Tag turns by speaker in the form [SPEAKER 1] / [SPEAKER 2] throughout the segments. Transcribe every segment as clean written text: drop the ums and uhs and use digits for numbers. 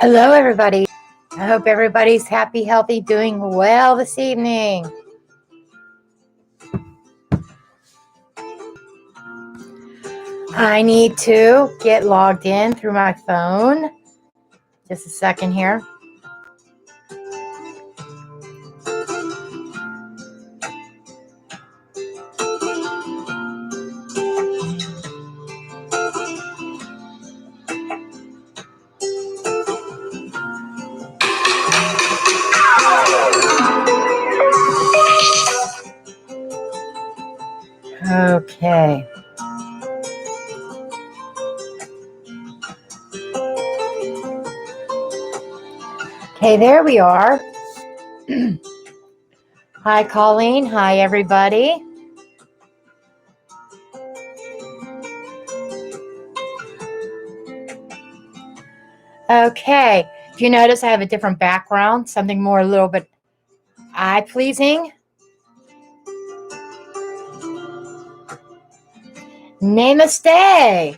[SPEAKER 1] Hello, everybody. I hope everybody's happy, healthy, doing well this evening. I need to get logged in through my phone. Just a second here. Okay. Okay, there we are. Hi, Colleen. Hi, everybody. Okay. If you notice, I have a different background, something more a little bit eye-pleasing. Namaste.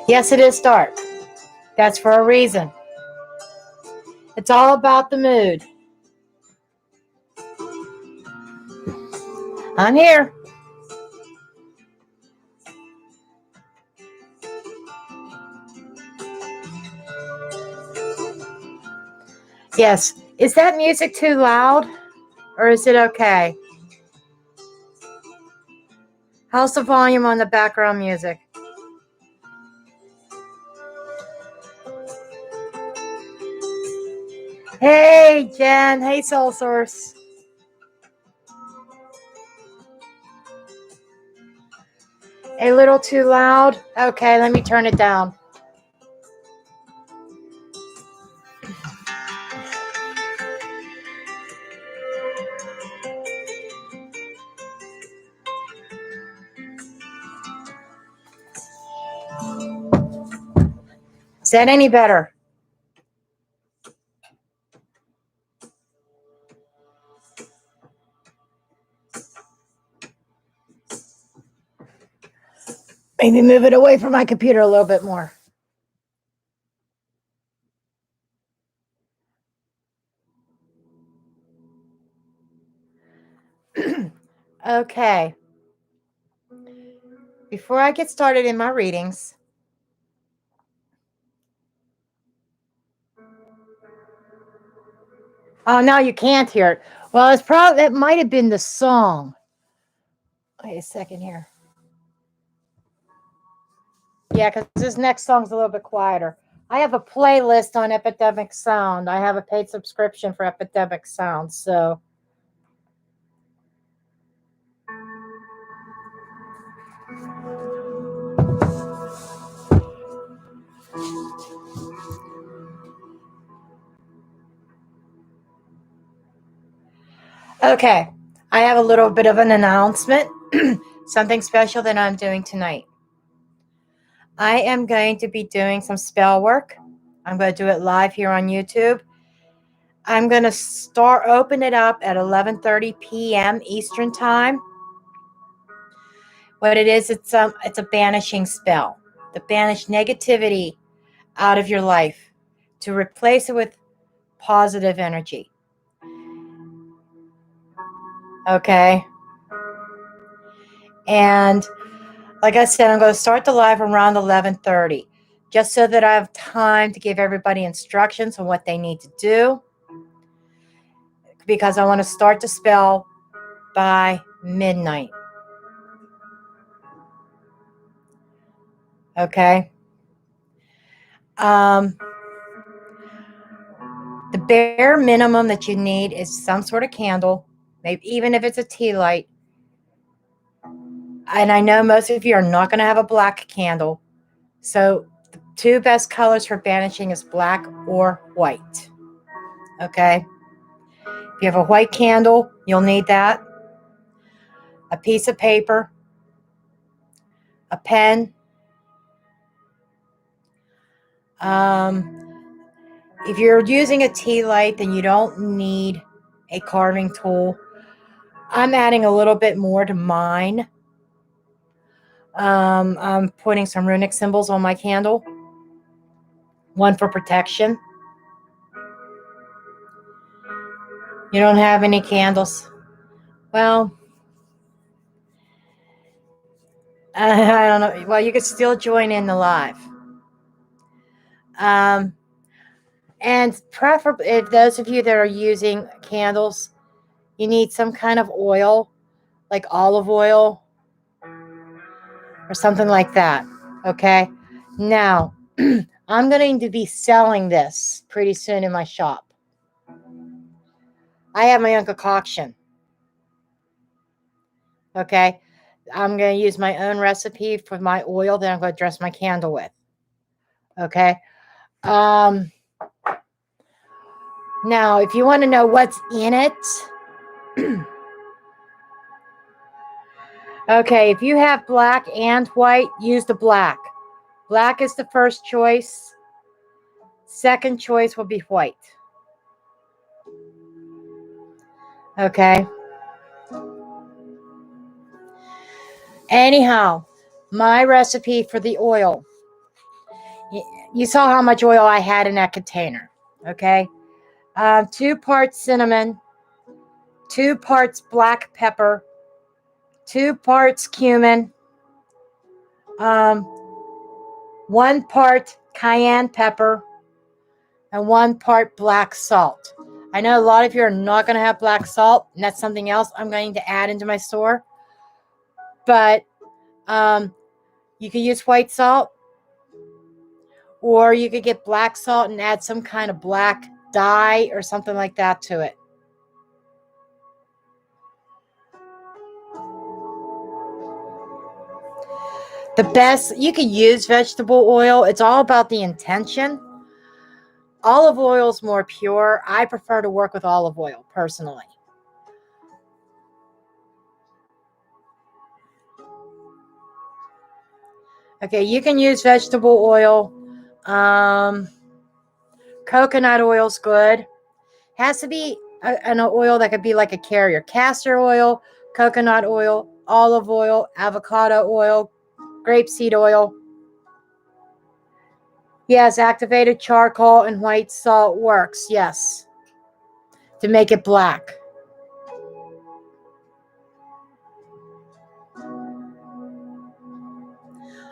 [SPEAKER 1] Yes, it is dark. That's for a reason. It's all about the mood. I'm here. Yes. Is that music too loud? Or is it okay? How's the volume on the background music? Hey, Jenn. Hey, Soul Source. A little too loud? Okay, let me turn it down. Is that any better? Maybe move it away from my computer a little bit more. Okay. Before I get started in my readings, oh, no, you can't hear it. Well, it might have been the song. Wait a second here. Yeah, because this next song's a little bit quieter. I have a playlist on Epidemic Sound. I have a paid subscription for Epidemic Sound, so. Okay, I have a little bit of an announcement, something special that I'm doing tonight. I am going to be doing some spell work. I'm going to do it live here on YouTube. I'm going to open it up at 11:30 p.m. Eastern Time. What it is, it's a banishing spell to banish negativity out of your life, to replace it with positive energy. Okay? And like I said, I'm going to start the live around 11:30, just so that I have time to give everybody instructions on what they need to do, because I want to start the spell by midnight. Okay? The bare minimum that you need is some sort of candle, maybe even if it's a tea light. And I know most of you are not going to have a black candle. So the two best colors for banishing is black or white. Okay? If you have a white candle, you'll need that. A piece of paper, a pen, If you're using a tea light, then you don't need a carving tool. I'm adding a little bit more to mine. I'm putting some runic symbols on my candle. One for protection. You don't have any candles? Well, I don't know. Well, you could still join in the live. And preferably, if those of you that are using candles, you need some kind of oil, like olive oil or something like that. Okay. Now, I'm going to be selling this pretty soon in my shop. I have my own concoction. Okay. I'm going to use my own recipe for my oil that I'm going to dress my candle with. Okay. Now, if you want to know what's in it, okay, if you have black and white, use the black. Black is the first choice. Second choice will be white. Okay. Anyhow, my recipe for the oil. You saw how much oil I had in that container. Okay. 2 parts cinnamon, 2 parts black pepper, 2 parts cumin, 1 part cayenne pepper, and 1 part black salt. I know a lot of you are not going to have black salt, and that's something else I'm going to add into my store. But you can use white salt, or you could get black salt and add some kind of black dye or something like that to it. The best, you can use vegetable oil. It's all about the intention. Olive oil is more pure. I prefer to work with olive oil personally. Okay, you can use vegetable oil. Coconut oil is good. Has to be an oil that could be like a carrier. Castor oil, coconut oil, olive oil, avocado oil, grapeseed oil. Yes, activated charcoal and white salt works. Yes, to make it black.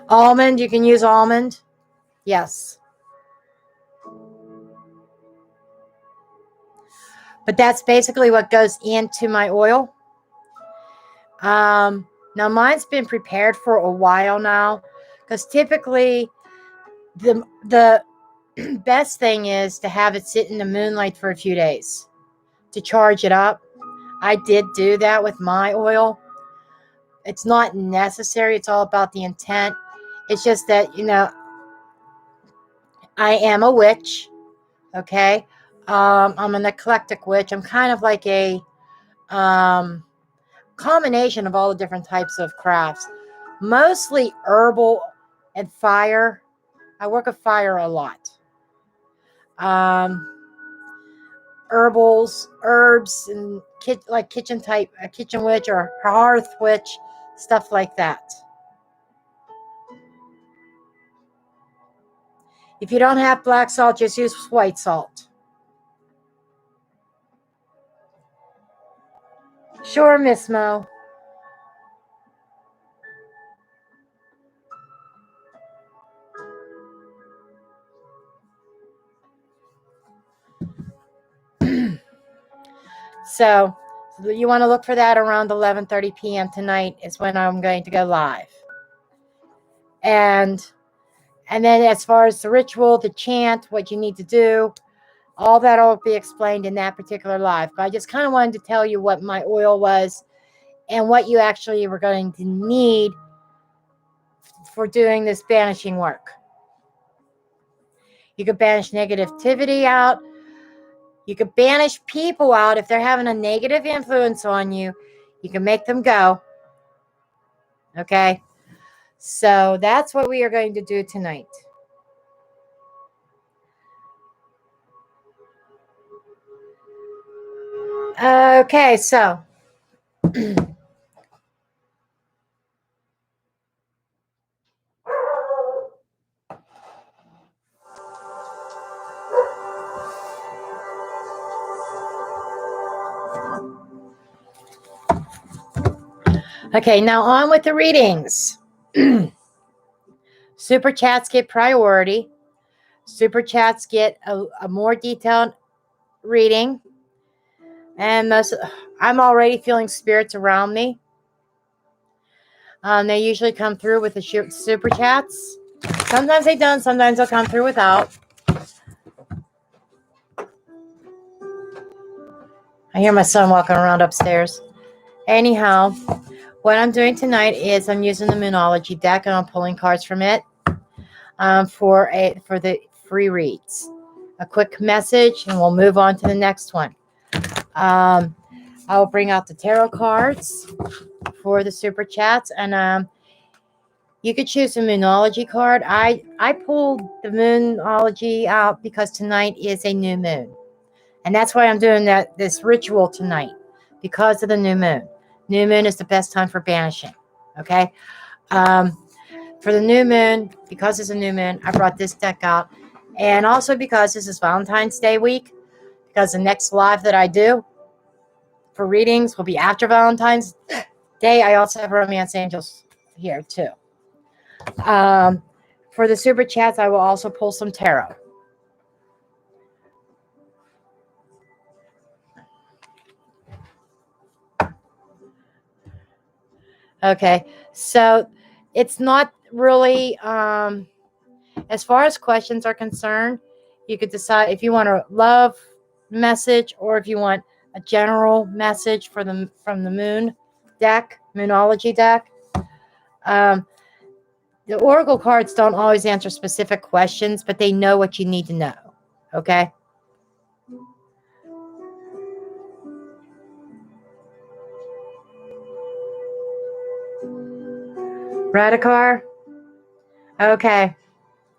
[SPEAKER 1] Almond, you can use almond. Yes. But that's basically what goes into my oil. Now, mine's been prepared for a while now, because typically the best thing is to have it sit in the moonlight for a few days to charge it up. I did do that with my oil. It's not necessary. It's all about the intent. It's just that, I am a witch. Okay. I'm an eclectic witch. I'm kind of like a combination of all the different types of crafts, mostly herbal and fire. I work with fire a lot. Herbs, and like kitchen type, a kitchen witch or hearth witch, stuff like that. If you don't have black salt, just use white salt. Sure, Miss Mo. So you want to look for that around 11:30 p.m. tonight is when I'm going to go live. And then as far as the ritual, the chant, what you need to do, all that will be explained in that particular live. But I just kind of wanted to tell you what my oil was and what you actually were going to need for doing this banishing work. You could banish negativity out. You could banish people out if they're having a negative influence on you. You can make them go. Okay? So that's what we are going to do tonight. Okay, so okay, now on with the readings. Super chats get priority. Super chats get a more detailed reading. And I'm already feeling spirits around me. They usually come through with the super chats. Sometimes they don't. Sometimes they'll come through without. I hear my son walking around upstairs. Anyhow, what I'm doing tonight is I'm using the Moonology deck and I'm pulling cards from it for the free reads. A quick message and we'll move on to the next one. I will bring out the tarot cards for the super chats, and you could choose a Moonology card. I pulled the Moonology out because tonight is a new moon, and that's why I'm doing this ritual tonight, because of the new moon. New moon is the best time for banishing. Okay, for the new moon, because it's a new moon, I brought this deck out, and also because this is Valentine's Day week. Because the next live that I do for readings will be after Valentine's Day. I also have Romance Angels here too. For the super chats, I will also pull some tarot. Okay, so it's not really, as far as questions are concerned, you could decide if you want a love message or if you want a general message from the moon deck, Moonology deck. The oracle cards don't always answer specific questions, but they know what you need to know. Okay. Radikar? Okay.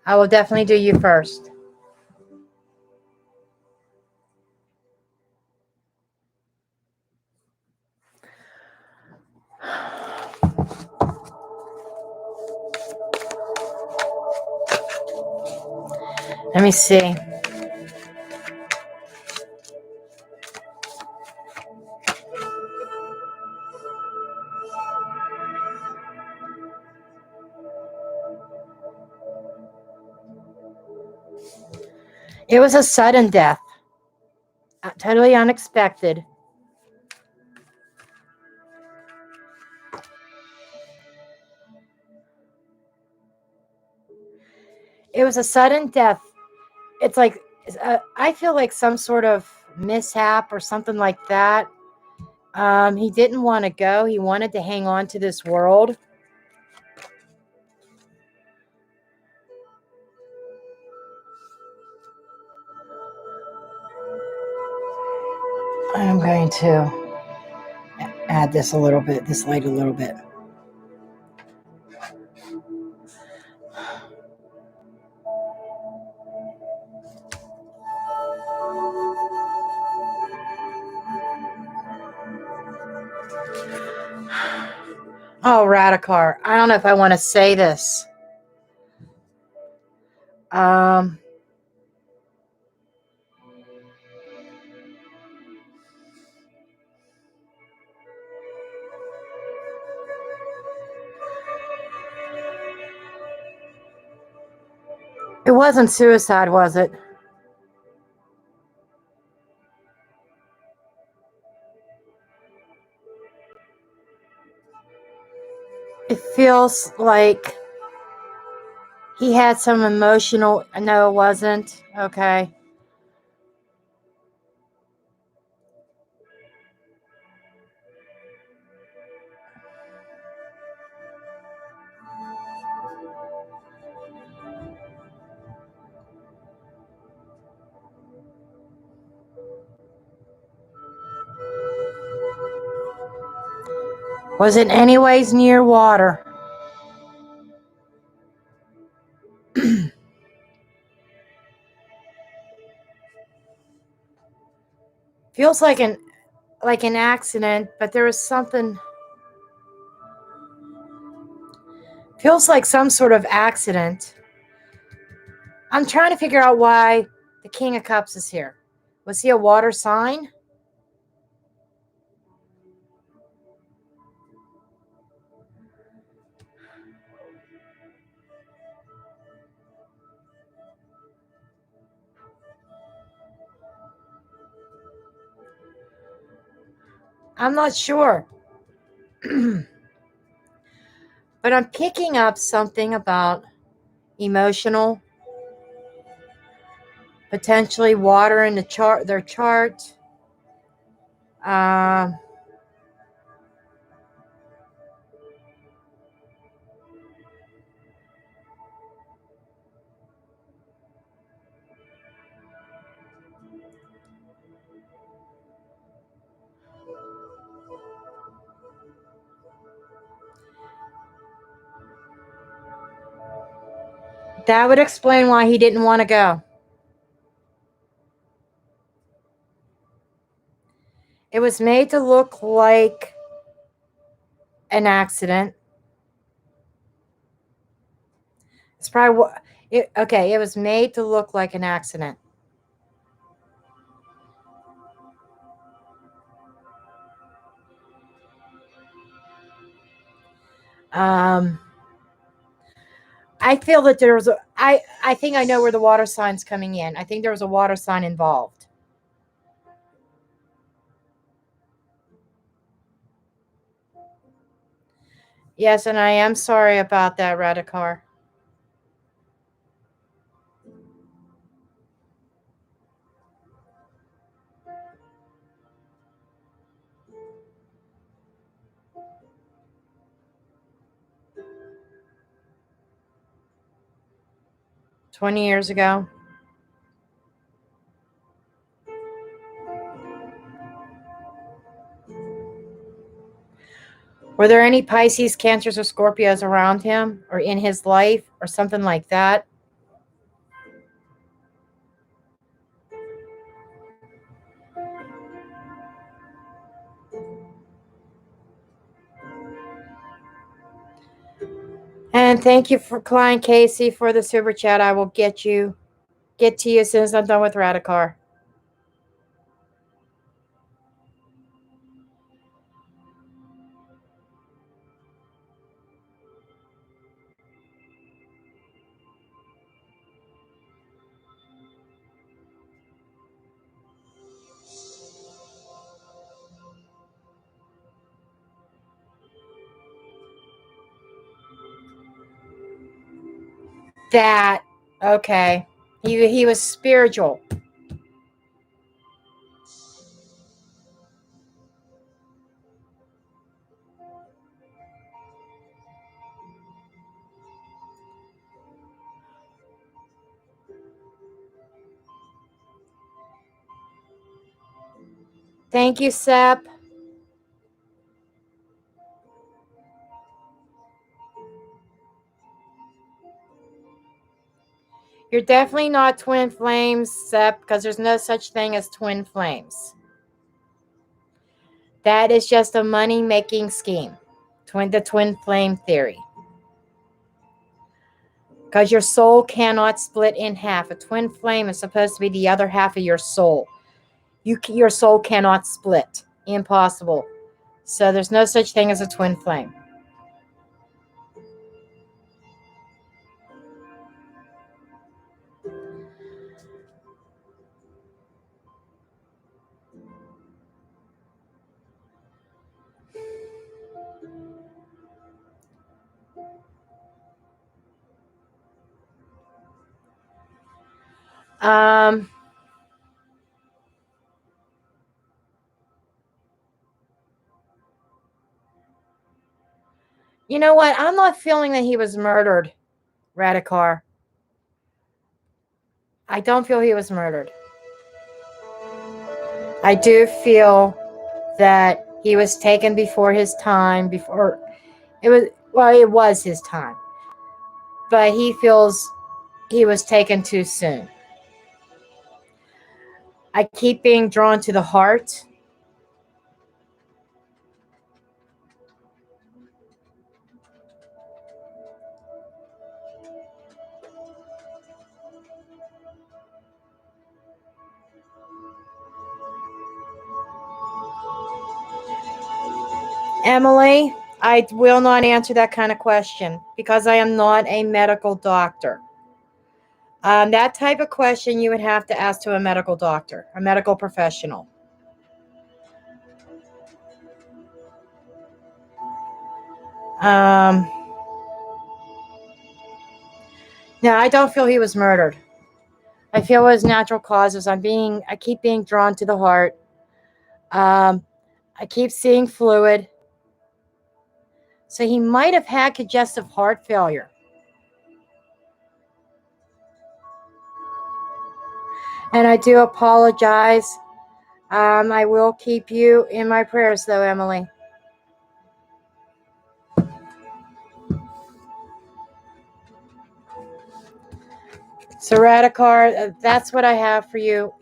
[SPEAKER 1] I will definitely do you first. Let me see. It was a sudden death. Totally unexpected. It was a sudden death. It's like, I feel like some sort of mishap or something like that. He didn't want to go. He wanted to hang on to this world. I'm going to add this a little bit, this light a little bit. Oh, Radikar. I don't know if I want to say this. It wasn't suicide, was it? It feels like he had some emotional. No, it wasn't. Okay. Was it anyways near water? Feels like an accident, but there was something. Feels like some sort of accident. I'm trying to figure out why the King of Cups is here. Was he a water sign? I'm not sure. But I'm picking up something about emotional, potentially water in their chart. That would explain why he didn't want to go. It was made to look like an accident. It's probably what. Okay, it was made to look like an accident. I feel that there was I think I know where the water sign's coming in. I think there was a water sign involved. Yes, and I am sorry about that, Radikar. $20 years ago. Were there any Pisces, Cancers, or Scorpios around him or in his life or something like that? And thank you for Klein Casey for the super chat. I will get to you as soon as I'm done with Radikar. That okay. He was spiritual. Thank you, Sep. You're definitely not twin flames, Sep, because there's no such thing as twin flames. That is just a money-making scheme. The twin flame theory. Because your soul cannot split in half. A twin flame is supposed to be the other half of your soul. Your soul cannot split. Impossible. So there's no such thing as a twin flame. You know what? I'm not feeling that he was murdered, Radikar. I don't feel he was murdered. I do feel that he was taken before his time, it was his time. But he feels he was taken too soon. I keep being drawn to the heart. Emily, I will not answer that kind of question because I am not a medical doctor. That type of question you would have to ask to a medical doctor, a medical professional. No, I don't feel he was murdered. I feel it was natural causes. I keep being drawn to the heart. I keep seeing fluid. So he might have had congestive heart failure. And I do apologize. I will keep you in my prayers, though, Emily. Serraticard, that's what I have for you.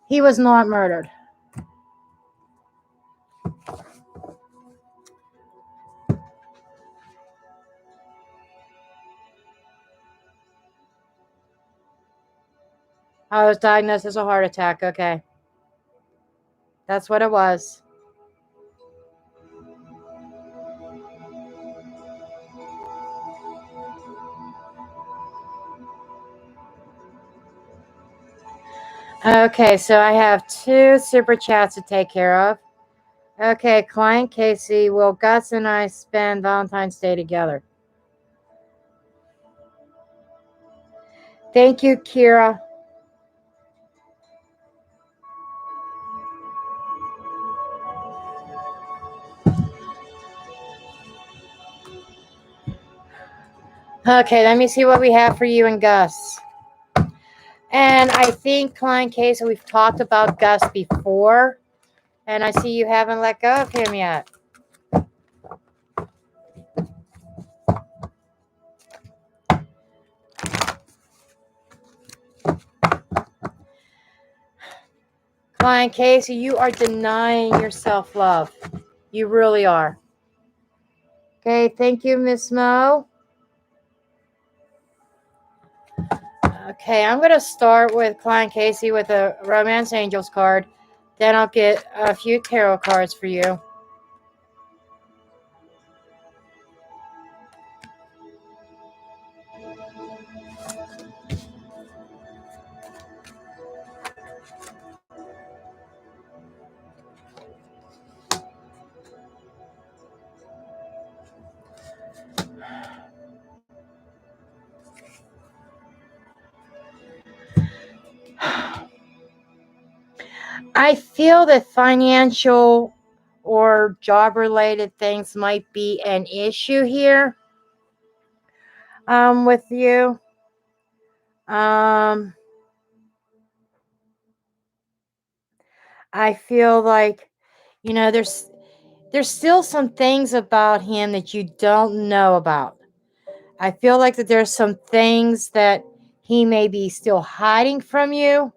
[SPEAKER 1] He was not murdered. I was diagnosed as a heart attack. Okay. That's what it was. Okay, so I have 2 super chats to take care of. Okay, client Casey, will Gus and I spend Valentine's Day together? Thank you, Kira. Okay, let me see what we have for you and Gus. And I think, client Casey, we've talked about Gus before. And I see you haven't let go of him yet. Client Casey, you are denying your self-love. You really are. Okay, thank you, Miss Mo. Okay, I'm going to start with client Casey with a Romance Angels card. Then I'll get a few tarot cards for you. I feel that financial or job-related things might be an issue here with you. I feel like, there's still some things about him that you don't know about. I feel like that there's some things that he may be still hiding from you.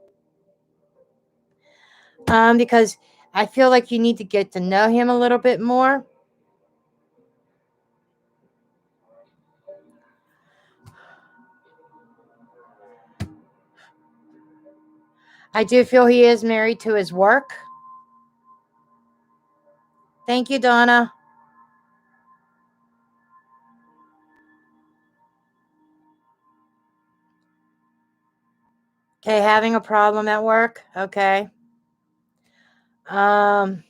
[SPEAKER 1] Because I feel like you need to get to know him a little bit more. I do feel he is married to his work. Thank you, Donna. Okay, having a problem at work. Okay. And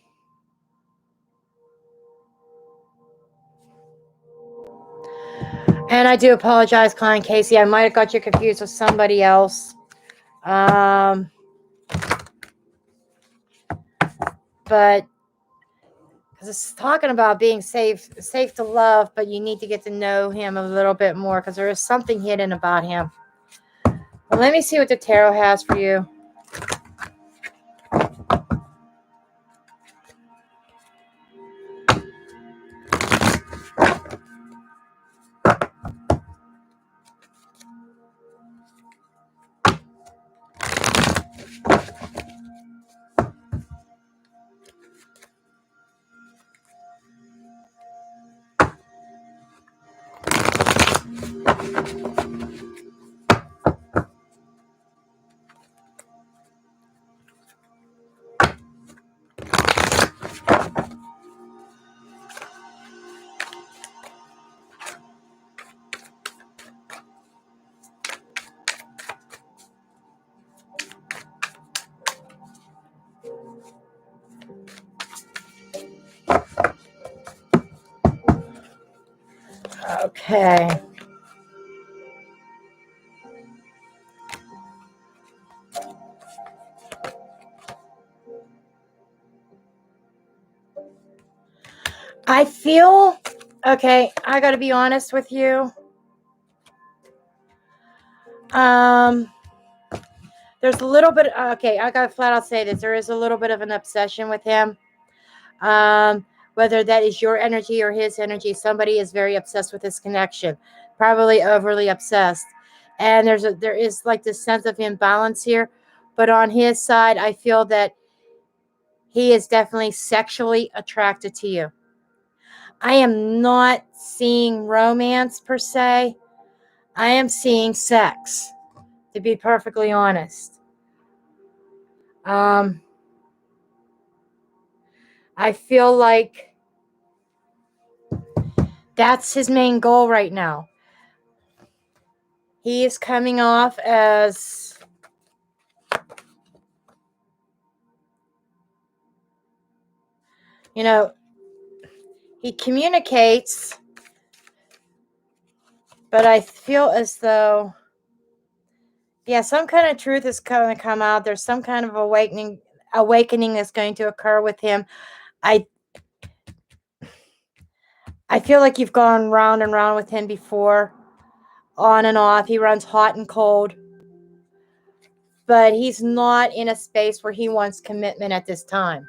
[SPEAKER 1] I do apologize, client Casey. I might have got you confused with somebody else. But because it's talking about being safe to love, but you need to get to know him a little bit more because there is something hidden about him. Well, let me see what the tarot has for you. Okay. I feel, okay, I got to be honest with you. There's a little bit, okay, I got to flat out say this. There is a little bit of an obsession with him. Whether that is your energy or his energy, somebody is very obsessed with this connection, probably overly obsessed. And there is like this sense of imbalance here. But on his side, I feel that he is definitely sexually attracted to you. I am not seeing romance per se. I am seeing sex, to be perfectly honest. I feel like that's his main goal right now. He is coming off as, you know, he communicates, but I feel as though, yeah, some kind of truth is going to come out. There's some kind of awakening that's going to occur with him. I feel like you've gone round and round with him before, on and off. He runs hot and cold, but he's not in a space where he wants commitment at this time.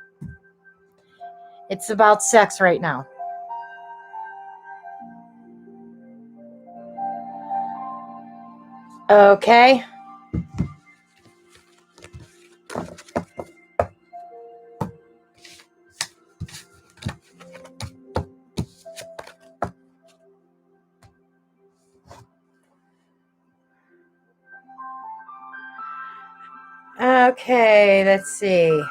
[SPEAKER 1] It's about sex right now. Okay. Okay, let's see.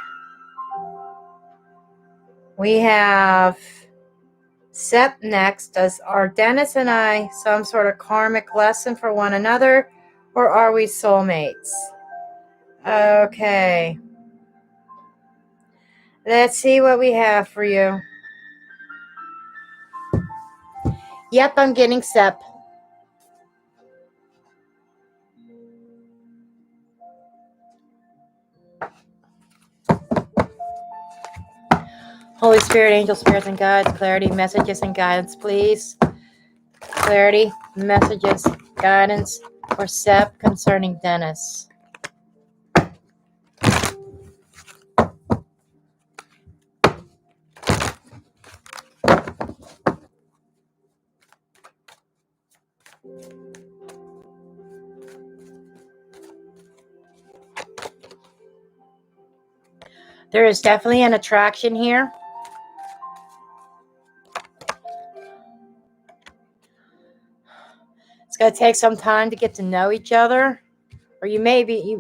[SPEAKER 1] We have Sep next. Are Dennis and I some sort of karmic lesson for one another, or are we soulmates? Okay. Let's see what we have for you. Yep, I'm getting Sep. Holy Spirit, angel spirits, and guides, clarity, messages, and guidance, please. Clarity, messages, guidance for Sep concerning Dennis. There is definitely an attraction here. It's going to take some time to get to know each other, or you may be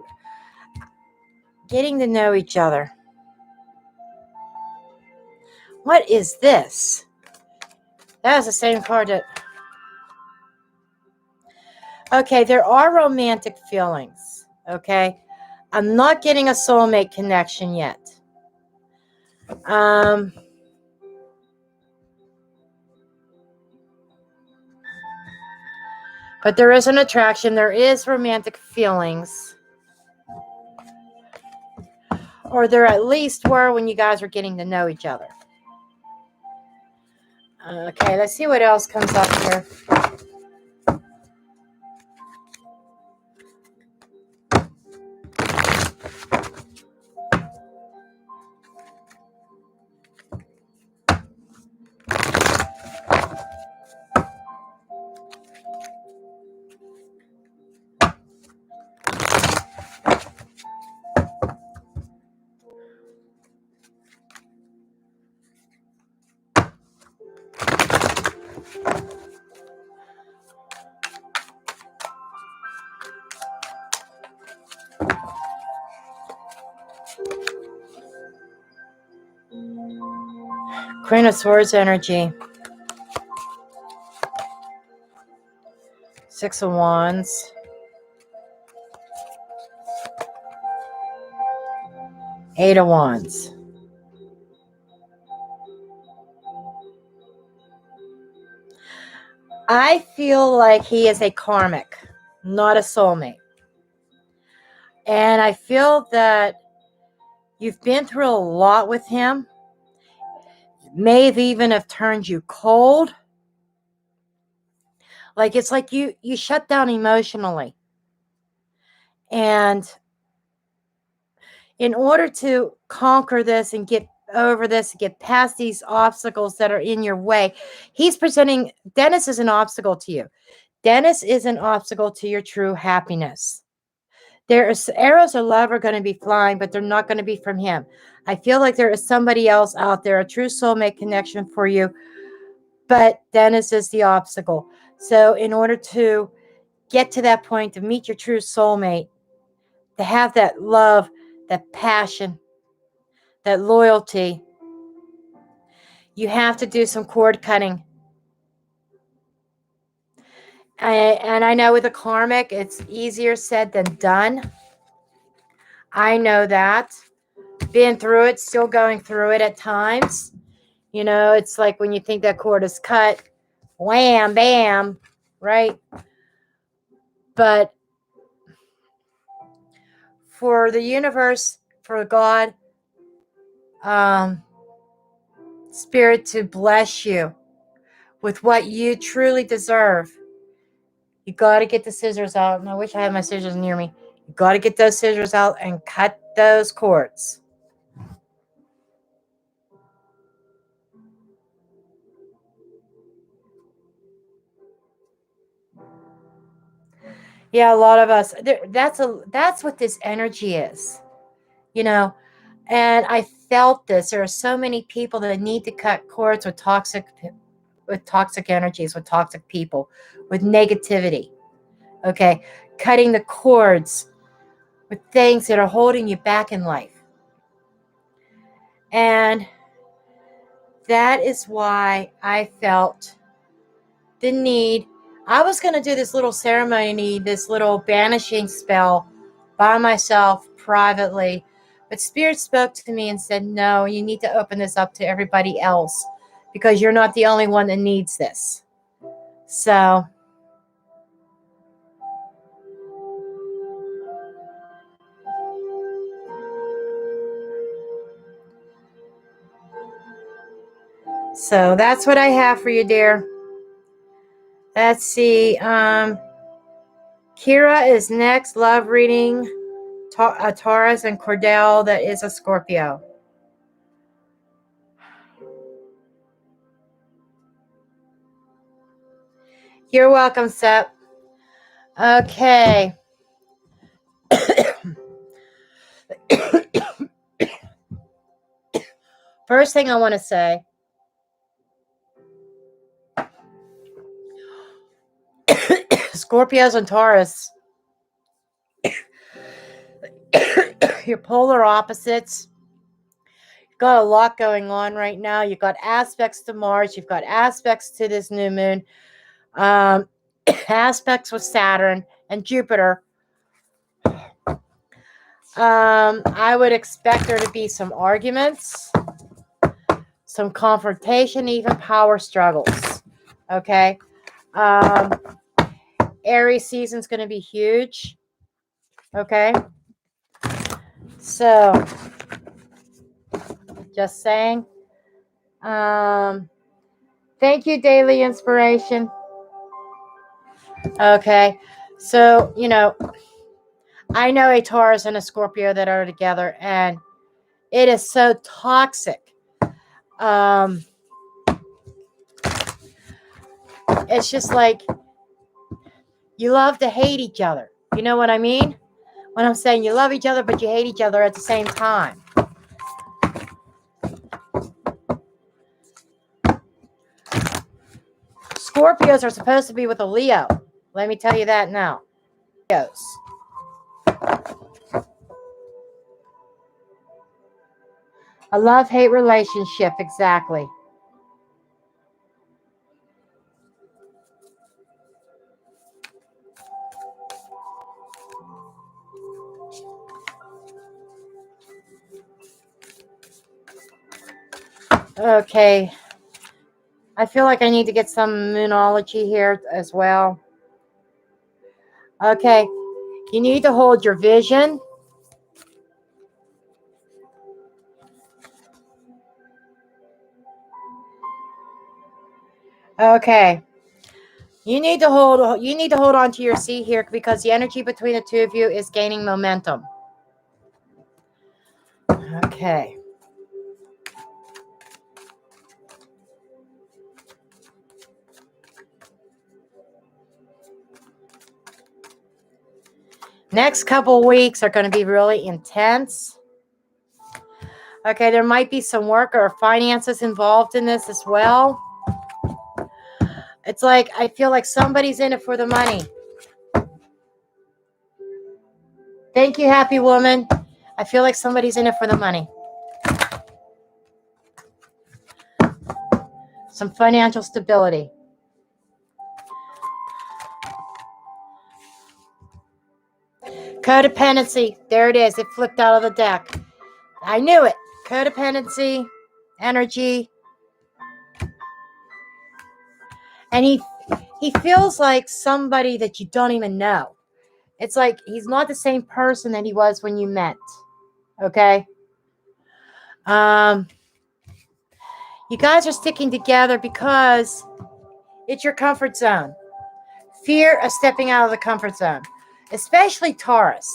[SPEAKER 1] getting to know each other. What is this? That is the same card that... Okay, there are romantic feelings, okay? I'm not getting a soulmate connection yet. But there is an attraction. There is romantic feelings. Or there at least were when you guys were getting to know each other. Okay, let's see what else comes up here. Queen of Swords energy. Six of Wands. Eight of Wands. I feel like he is a karmic, not a soulmate. And I feel that you've been through a lot with him. May have even have turned you cold. Like it's like you shut down emotionally. And in order to conquer this and get over this, get past these obstacles that are in your way, Dennis is an obstacle to you. Dennis is an obstacle to your true happiness. Arrows of love are going to be flying, but they're not going to be from him. I feel like there is somebody else out there, a true soulmate connection for you, but Dennis is the obstacle. So in order to get to that point, to meet your true soulmate, to have that love, that passion, that loyalty, you have to do some cord cutting. And I know with a karmic, it's easier said than done. I know that. Been through it, still going through it at times. You know, it's like when you think that cord is cut, wham, bam, right? But for the universe, for God, Spirit to bless you with what you truly deserve, you got to get the scissors out. And I wish I had my scissors near me. You got to get those scissors out and cut those cords. Yeah, a lot of us. That's what this energy is, you know. And I felt this. There are so many people that need to cut cords with toxic energies, with toxic people, with negativity. Okay, cutting the cords with things that are holding you back in life. And that is why I felt the need. I was going to do this little ceremony, this little banishing spell by myself privately. But Spirit spoke to me and said, no, you need to open this up to everybody else because you're not the only one that needs this. So that's what I have for you, dear. Let's see. Kira is next. Love reading. A Taurus, and Cordell that is a Scorpio. You're welcome, Sep. Okay. First thing I want to say, Scorpios and Taurus, you're polar opposites. You've got a lot going on right now. You've got aspects to Mars. You've got aspects to this new moon. Aspects with Saturn and Jupiter. I would expect there to be some arguments, some confrontation, even power struggles. Okay. Aries season's going to be huge. Okay. So, just saying. Thank you, Daily Inspiration. Okay. So, I know a Taurus and a Scorpio that are together, and it is so toxic. It's just like you love to hate each other. You know what I mean? When I'm saying you love each other, but you hate each other at the same time. Scorpios are supposed to be with a Leo. Let me tell you that now. Leos. A love-hate relationship, exactly. Okay. I feel like I need to get some moonology here as well. Okay. You need to hold your vision. Okay. You need to hold on to your seat here because the energy between the two of you is gaining momentum. Okay. Next couple weeks are going to be really intense. Okay, there might be some work or finances involved in this as well. It's like, I feel like somebody's in it for the money. Thank you, happy woman. I feel like somebody's in it for the money. Some financial stability. Codependency. There it is. It flipped out of the deck. I knew it. Codependency, energy. And he feels like somebody that you don't even know. It's like he's not the same person that he was when you met. Okay? You guys are sticking together because it's your comfort zone. Fear of stepping out of the comfort zone, especially Taurus.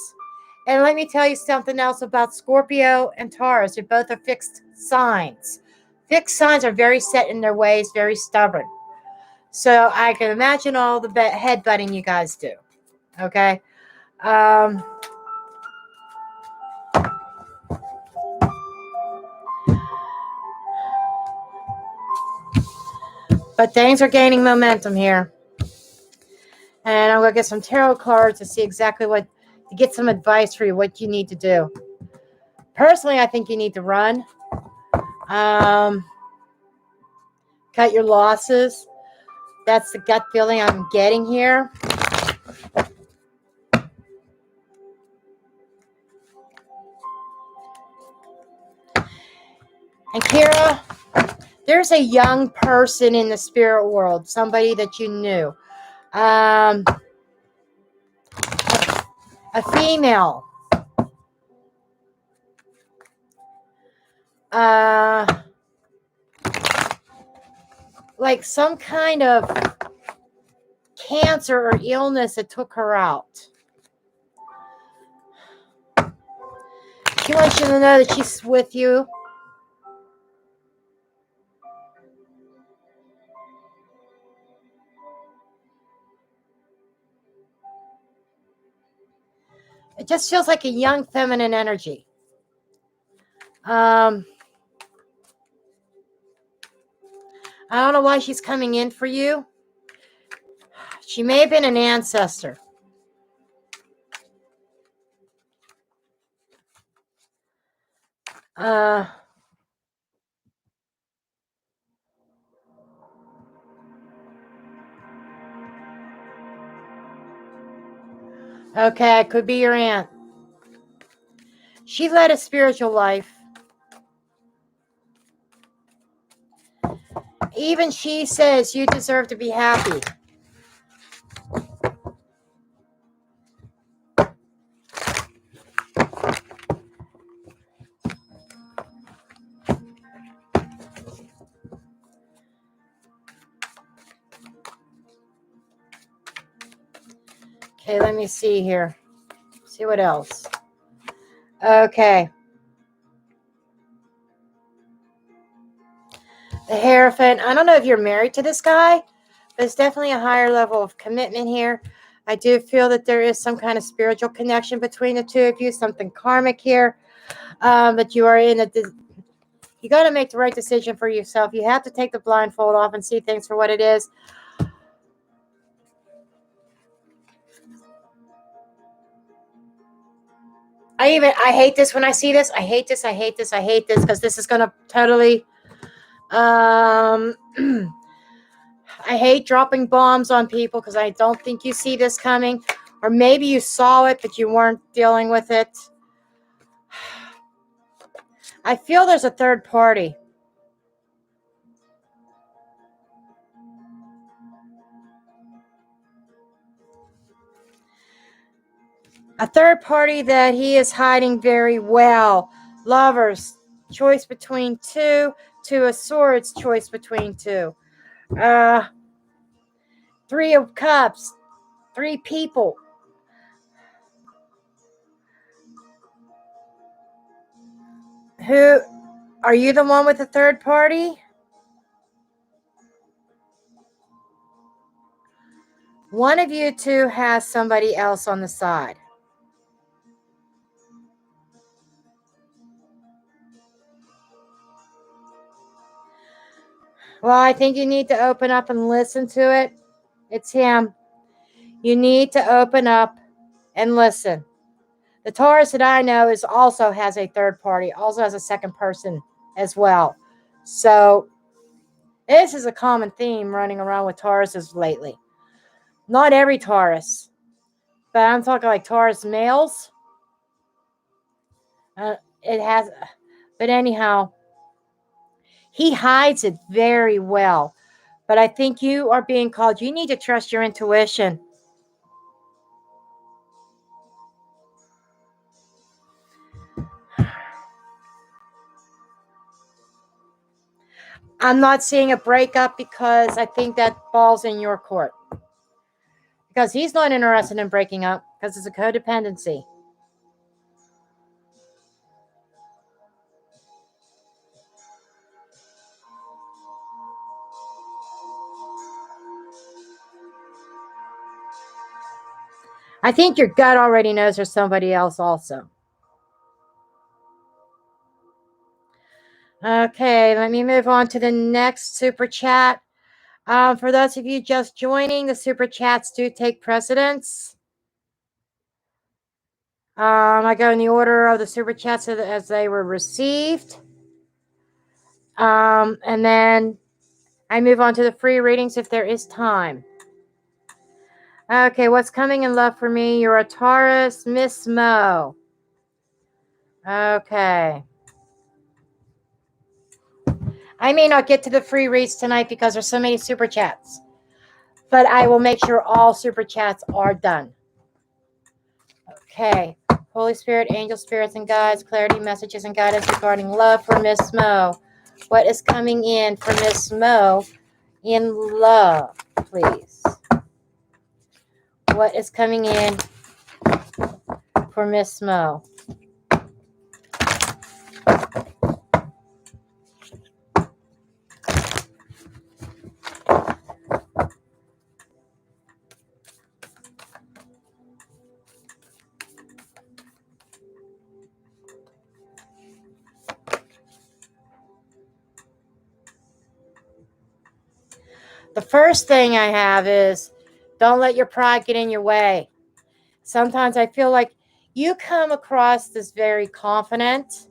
[SPEAKER 1] And let me tell you something else about Scorpio and Taurus. They both are fixed signs. Fixed signs are very set in their ways, very stubborn. So I can imagine all the headbutting you guys do. Okay? But things are gaining momentum here. And I'm going to get some tarot cards to see exactly to get some advice for you, what you need to do. Personally, I think you need to run. Cut your losses. That's the gut feeling I'm getting here. And Kira, there's a young person in the spirit world, somebody that you knew. A female. Like some kind of cancer or illness that took her out. She wants you to know that she's with you. It just feels like a young feminine energy. I don't know why she's coming in for you. She may have been an ancestor. Okay, it could be your aunt. She led a spiritual life. Even she says you deserve to be happy. Okay, let me see here. See what else. Okay. The Hierophant. I don't know if you're married to this guy, but it's definitely a higher level of commitment here. I do feel that there is some kind of spiritual connection between the two of you, something karmic here. But you are in you got to make the right decision for yourself. You have to take the blindfold off and see things for what it is. I hate this when I see this. I hate this because this is going to totally I hate dropping bombs on people because I don't think you see this coming. Or maybe you saw it, but you weren't dealing with it. I feel there's a third party. A third party that he is hiding very well. Lovers, choice between two. Two of Swords, choice between two. Three of Cups, three people. Who are you, the one with the third party? One of you two has somebody else on the side. Well, I think you need to open up and listen to it. It's him. You need to open up and listen. The Taurus that I know also has a third party, also has a second person as well. So this is a common theme running around with Tauruses lately. Not every Taurus, but I'm talking like Taurus males. It has, but anyhow, he hides it very well. But I think you are being called. You need to trust your intuition. I'm not seeing a breakup because I think that ball's in your court. Because he's not interested in breaking up because it's a codependency. I think your gut already knows there's somebody else also. Okay, let me move on to the next super chat. For those of you just joining, the super chats do take precedence. I go in the order of the super chats as they were received. And then I move on to the free readings if there is time. Okay, what's coming in love for me? You're a Taurus, Miss Mo. Okay. I may not get to the free reads tonight because there's so many super chats. But I will make sure all super chats are done. Okay. Holy Spirit, angel spirits, and guides, clarity, messages, and guidance regarding love for Miss Mo. What is coming in for Miss Mo in love, please? What is coming in for Miss Mo? The first thing I have is don't let your pride get in your way. Sometimes I feel like you come across as very confident,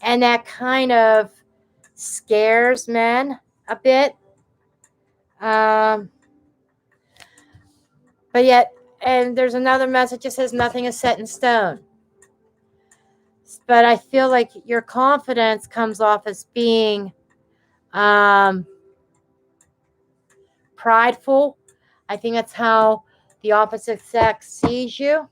[SPEAKER 1] and that kind of scares men a bit. But yet, and there's another message that says nothing is set in stone. But I feel like your confidence comes off as being prideful. I think that's how the opposite sex sees you.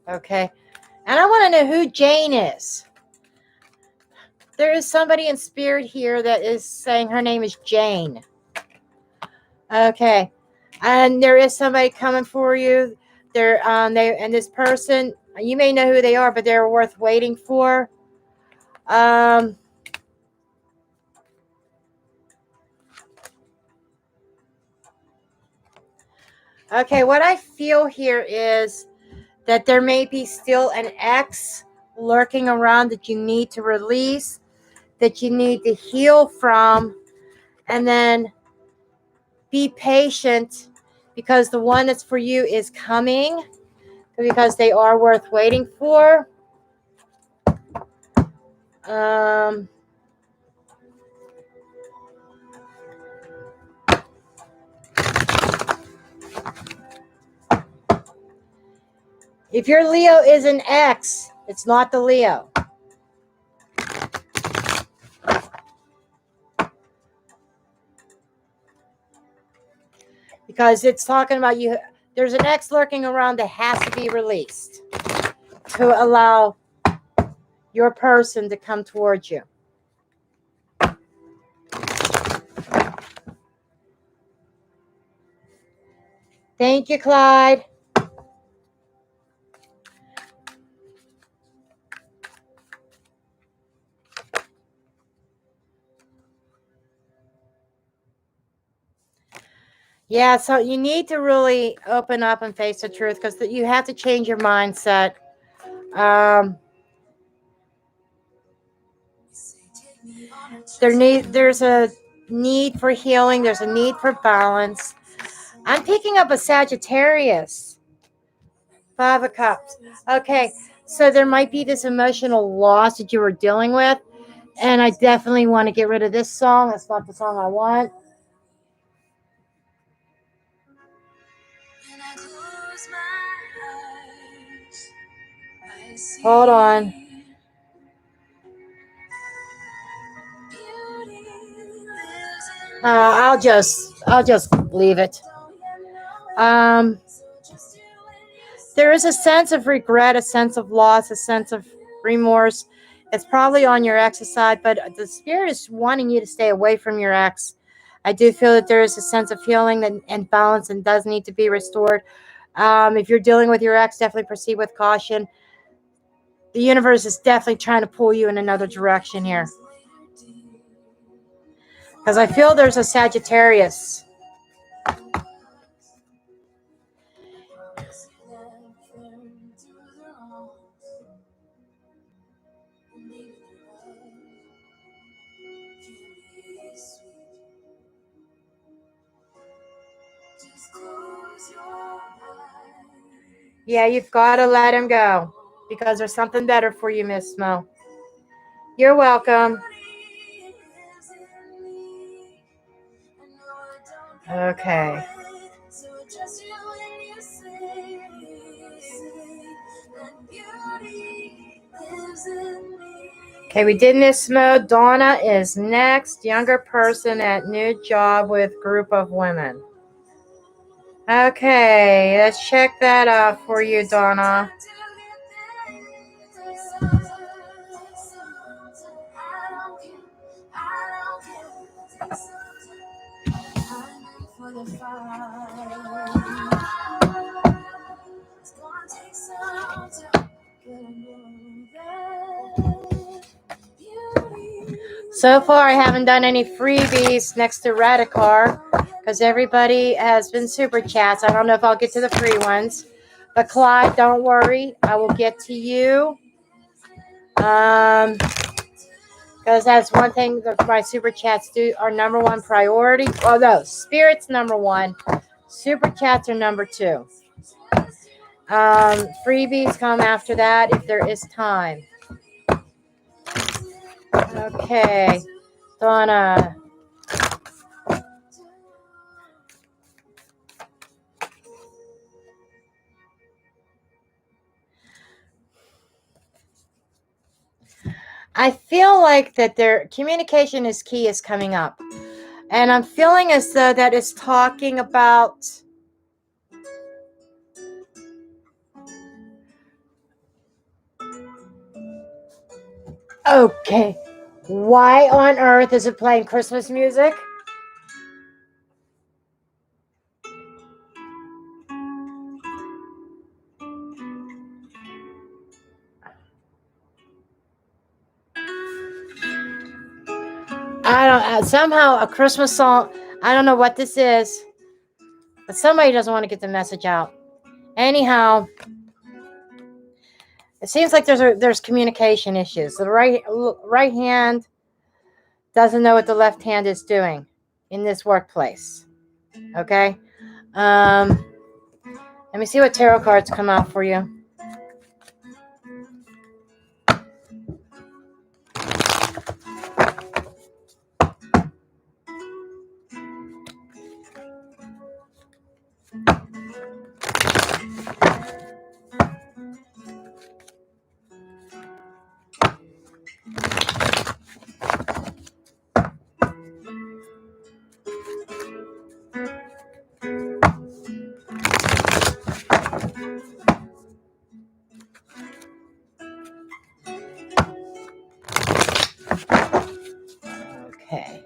[SPEAKER 1] Okay. And I want to know who Jane is. There is somebody in spirit here that is saying her name is Jane. Okay. And there is somebody coming for you. And this person, you may know who they are, but they're worth waiting for. Okay, what I feel here is that there may be still an ex lurking around that you need to release, that you need to heal from, and then be patient because the one that's for you is coming. because they are worth waiting for. If your Leo is an ex, it's not the Leo. Because it's talking about you. There's an ex lurking around that has to be released to allow your person to come towards you. Thank you, Clyde. Yeah, so you need to really open up and face the truth because you have to change your mindset. There's a need for healing. There's a need for balance. I'm picking up a Sagittarius. 5 of Cups. Okay, so there might be this emotional loss that you were dealing with. And I definitely want to get rid of this song. That's not the song I want. Hold on. I'll just leave it. There is a sense of regret, a sense of loss, a sense of remorse. It's probably on your ex's side, but the spirit is wanting you to stay away from your ex. I do feel that there is a sense of healing and balance and does need to be restored. If you're dealing with your ex, definitely proceed with caution. The universe is definitely trying to pull you in another direction here. Because I feel there's a Sagittarius. Yeah, you've got to let him go because there's something better for you, Miss Mo. You're welcome. Okay. Okay, we did Miss Mo. Donna is next. Younger person at new job with group of women. Okay, let's check that out for you, Donna. So far, I haven't done any freebies next to Radicar because everybody has been super chats. I don't know if I'll get to the free ones. But Clyde, don't worry. I will get to you. Because that's one thing that my super chats do are number one priority. Oh, no, Spirit's number one. Super chats are number two. Freebies come after that if there is time. Okay, Donna. I feel like that their communication is key is coming up. And I'm feeling as though that is talking about okay. Why on earth is it playing Christmas music? I don't somehow a Christmas song. I don't know what this is, but somebody doesn't want to get the message out. Anyhow, it seems like there's communication issues. The right hand doesn't know what the left hand is doing in this workplace. Okay, and Let me see what tarot cards come out for you. Okay.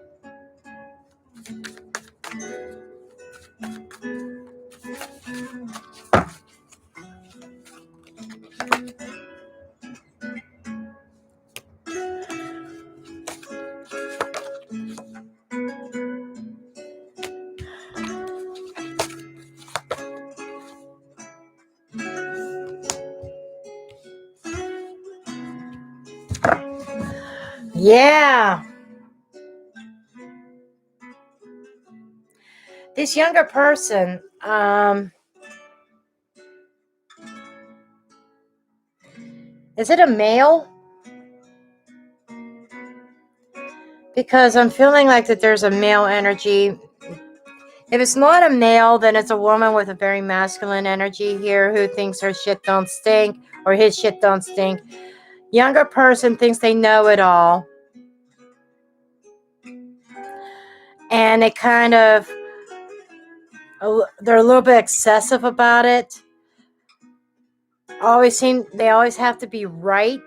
[SPEAKER 1] Yeah. This younger person, is it a male? Because I'm feeling like that there's a male energy. If it's not a male, then it's a woman with a very masculine energy here who thinks her shit don't stink or his shit don't stink. Younger person thinks they know it all. And they kind of, they're a little bit excessive about it. They always have to be right.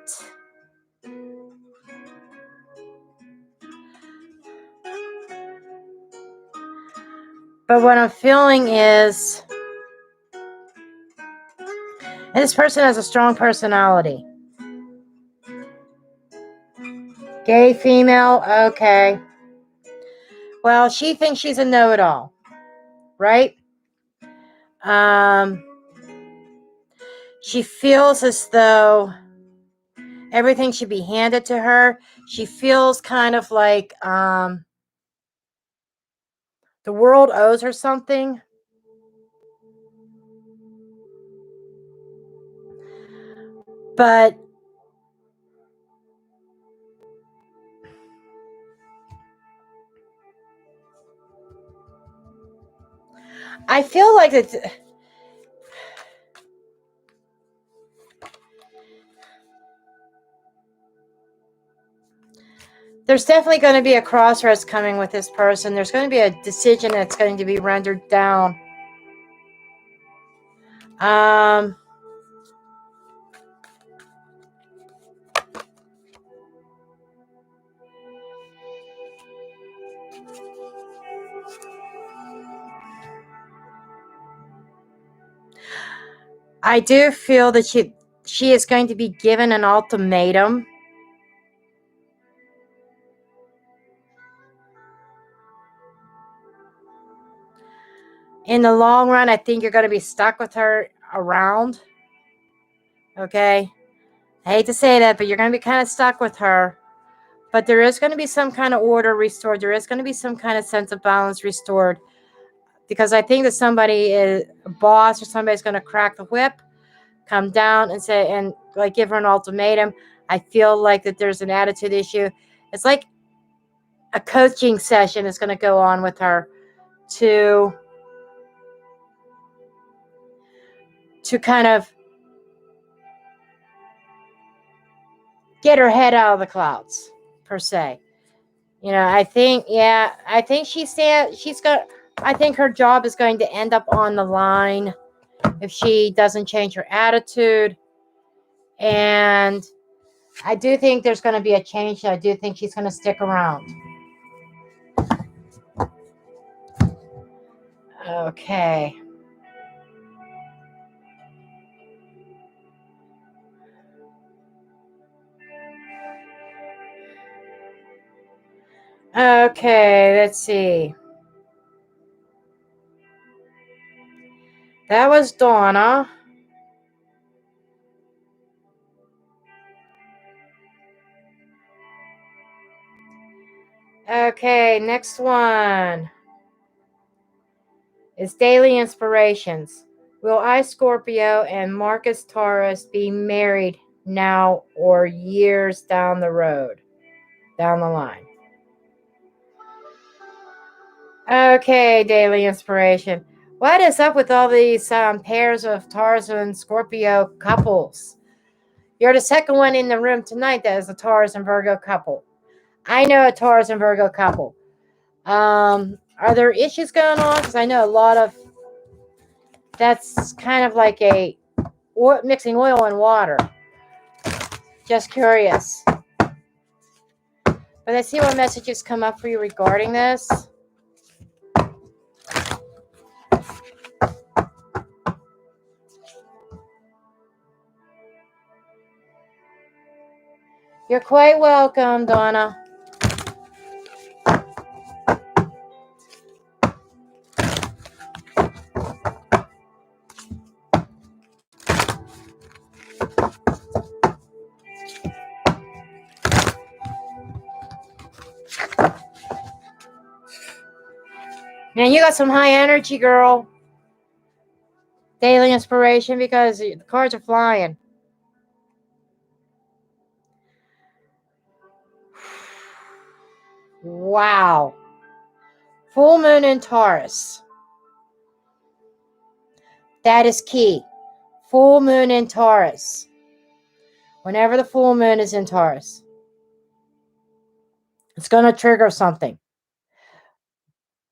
[SPEAKER 1] But what I'm feeling is, and this person has a strong personality. Gay female, okay. Well, she thinks she's a know-it-all, right? She feels as though everything should be handed to her. She feels kind of like the world owes her something. But I feel like there's definitely going to be a crossroads coming with this person. There's going to be a decision that's going to be rendered down. I do feel that she is going to be given an ultimatum. In the long run, I think you're going to be stuck with her around. Okay? I hate to say that, but you're going to be kind of stuck with her. But there is going to be some kind of order restored. There is going to be some kind of sense of balance restored. Because I think that somebody, a boss or somebody's going to crack the whip, come down and say, and like give her an ultimatum. I feel like that there's an attitude issue. It's like a coaching session is going to go on with her to kind of get her head out of the clouds, per se. You know, I think I think her job is going to end up on the line if she doesn't change her attitude. And I do think there's going to be a change. I do think she's going to stick around. Okay. Okay, let's see. That was Donna. Okay, next one is Daily Inspirations. Will I, Scorpio, and Marcus Taurus be married now or years down the road, down the line? Okay, daily inspiration. What is up with all these pairs of Taurus and Scorpio couples? You're the second one in the room tonight that is a Taurus and Virgo couple. I know a Taurus and Virgo couple. Are there issues going on? Because I know a lot of, that's kind of like a mixing oil and water. Just curious. But let's see what messages come up for you regarding this. You're quite welcome, Donna. Man, you got some high energy, girl. Daily inspiration because the cards are flying. Wow. Full moon in Taurus. That is key. Full moon in Taurus. Whenever the full moon is in Taurus, it's going to trigger something.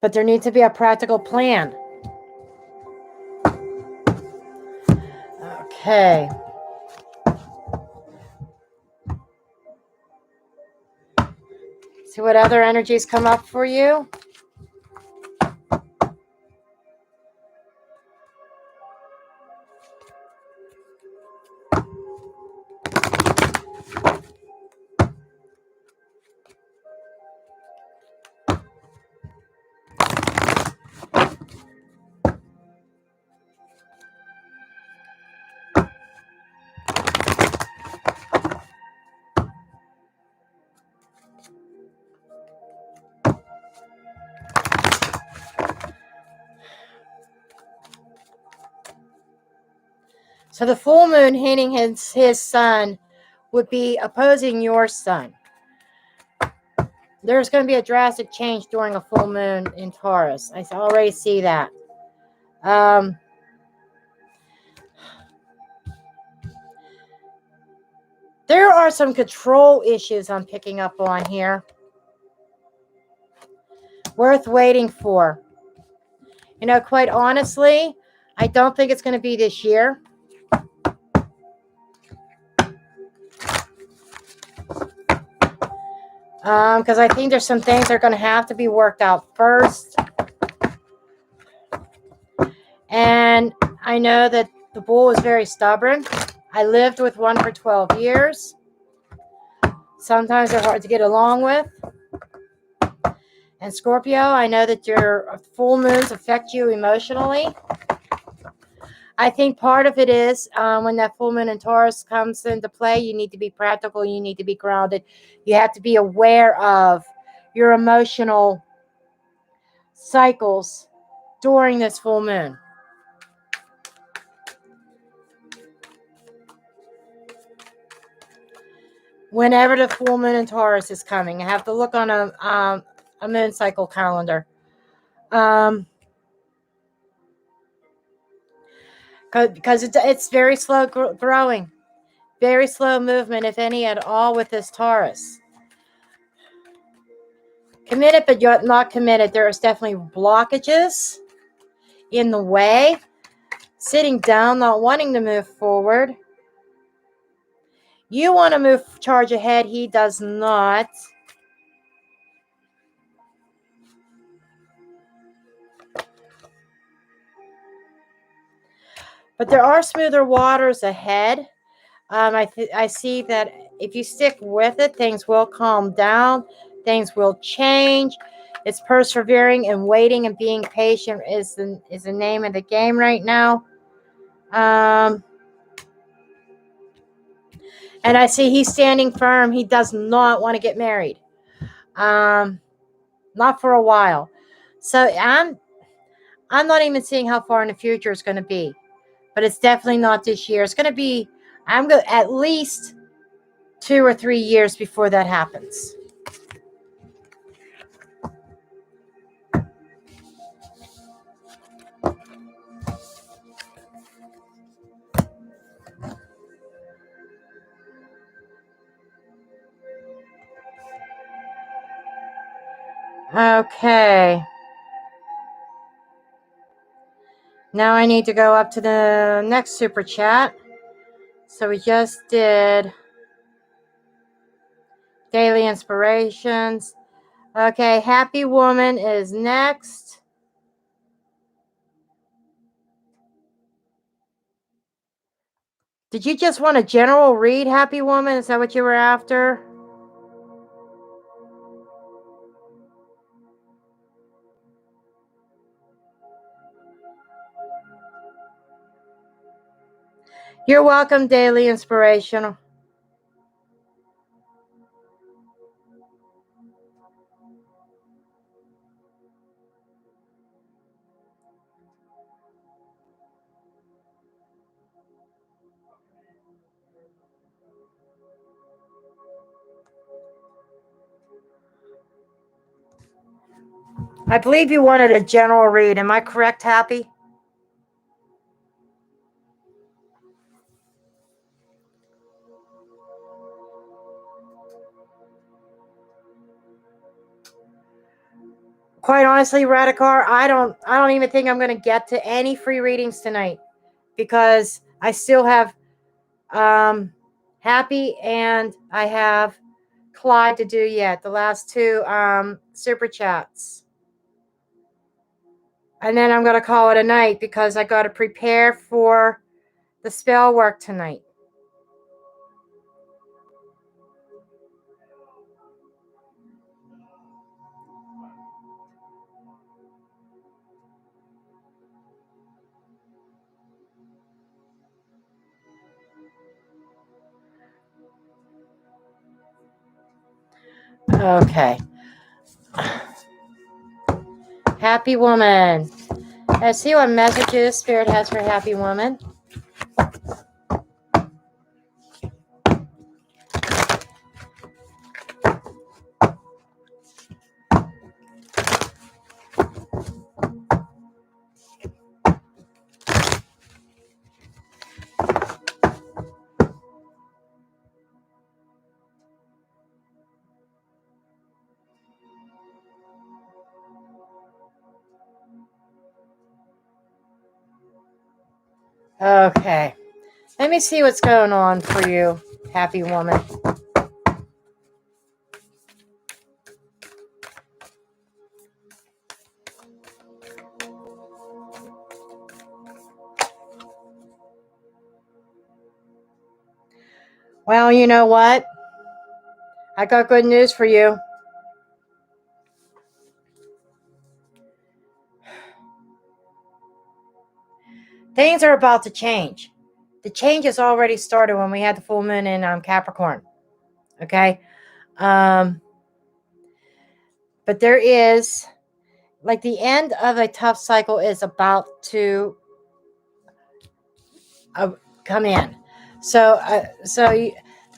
[SPEAKER 1] But there needs to be a practical plan. Okay. See what other energies come up for you. So the full moon hitting his sun would be opposing your sun. There's going to be a drastic change during a full moon in Taurus. I already see that. There are some control issues I'm picking up on here. Worth waiting for. You know, quite honestly, I don't think it's going to be this year. Because I think there's some things that are going to have to be worked out first. And I know that the bull is very stubborn. I lived with one for 12 years. Sometimes they're hard to get along with. And Scorpio, I know that your full moons affect you emotionally. I think part of it is when that full moon in Taurus comes into play, you need to be practical. You need to be grounded. You have to be aware of your emotional cycles during this full moon. Whenever the full moon in Taurus is coming, I have to look on a moon cycle calendar. Because it's very slow growing. Very slow movement, if any at all, with this Taurus. Committed, but you're not committed. There is definitely blockages in the way. Sitting down, not wanting to move forward. You want to charge ahead. He does not. But there are smoother waters ahead. I see that if you stick with it, things will calm down. Things will change. It's persevering and waiting and being patient is the name of the game right now. And I see he's standing firm. He does not want to get married. Not for a while. So I'm not even seeing how far in the future it's going to be. but it's definitely not this year. It's going to be, I'm going to at least 2 or 3 years before that happens. Okay. Now I need to go up to the next super chat. So we just did daily inspirations. Okay, Happy Woman is next. Did you just want a general read, Happy Woman? Is that what you were after? You're welcome, Daily Inspirational. I believe you wanted a general read. Am I correct, Happy? Quite honestly, Radikar, I don't even think I'm going to get to any free readings tonight because I still have Happy and I have Clyde to do yet. The last two super chats. And then I'm going to call it a night because I got to prepare for the spell work tonight. Okay. Happy Woman. Let's see what messages Spirit has for Happy Woman. Okay. Let me see what's going on for you, Happy Woman. Well, you know what? I got good news for you. Things are about to change. The change has already started when we had the full moon in Capricorn. Okay? But there is, like, the end of a tough cycle is about to come in. So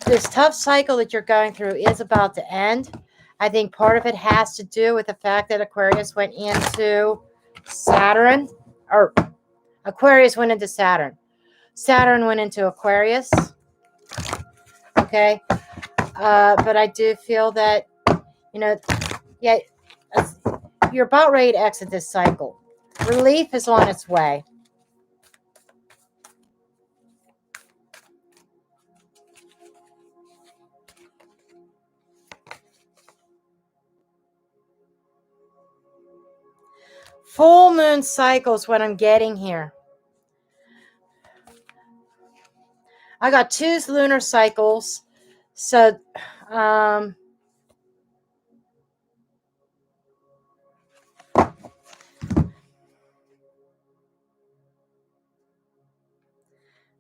[SPEAKER 1] this tough cycle that you're going through is about to end. I think part of it has to do with the fact that Aquarius went into Saturn, or Aquarius went into Saturn. Saturn went into Aquarius. Okay. But I do feel that, yeah, you're about ready to exit this cycle. Relief is on its way. Full moon cycles, what I'm getting here. I got 2 lunar cycles. So,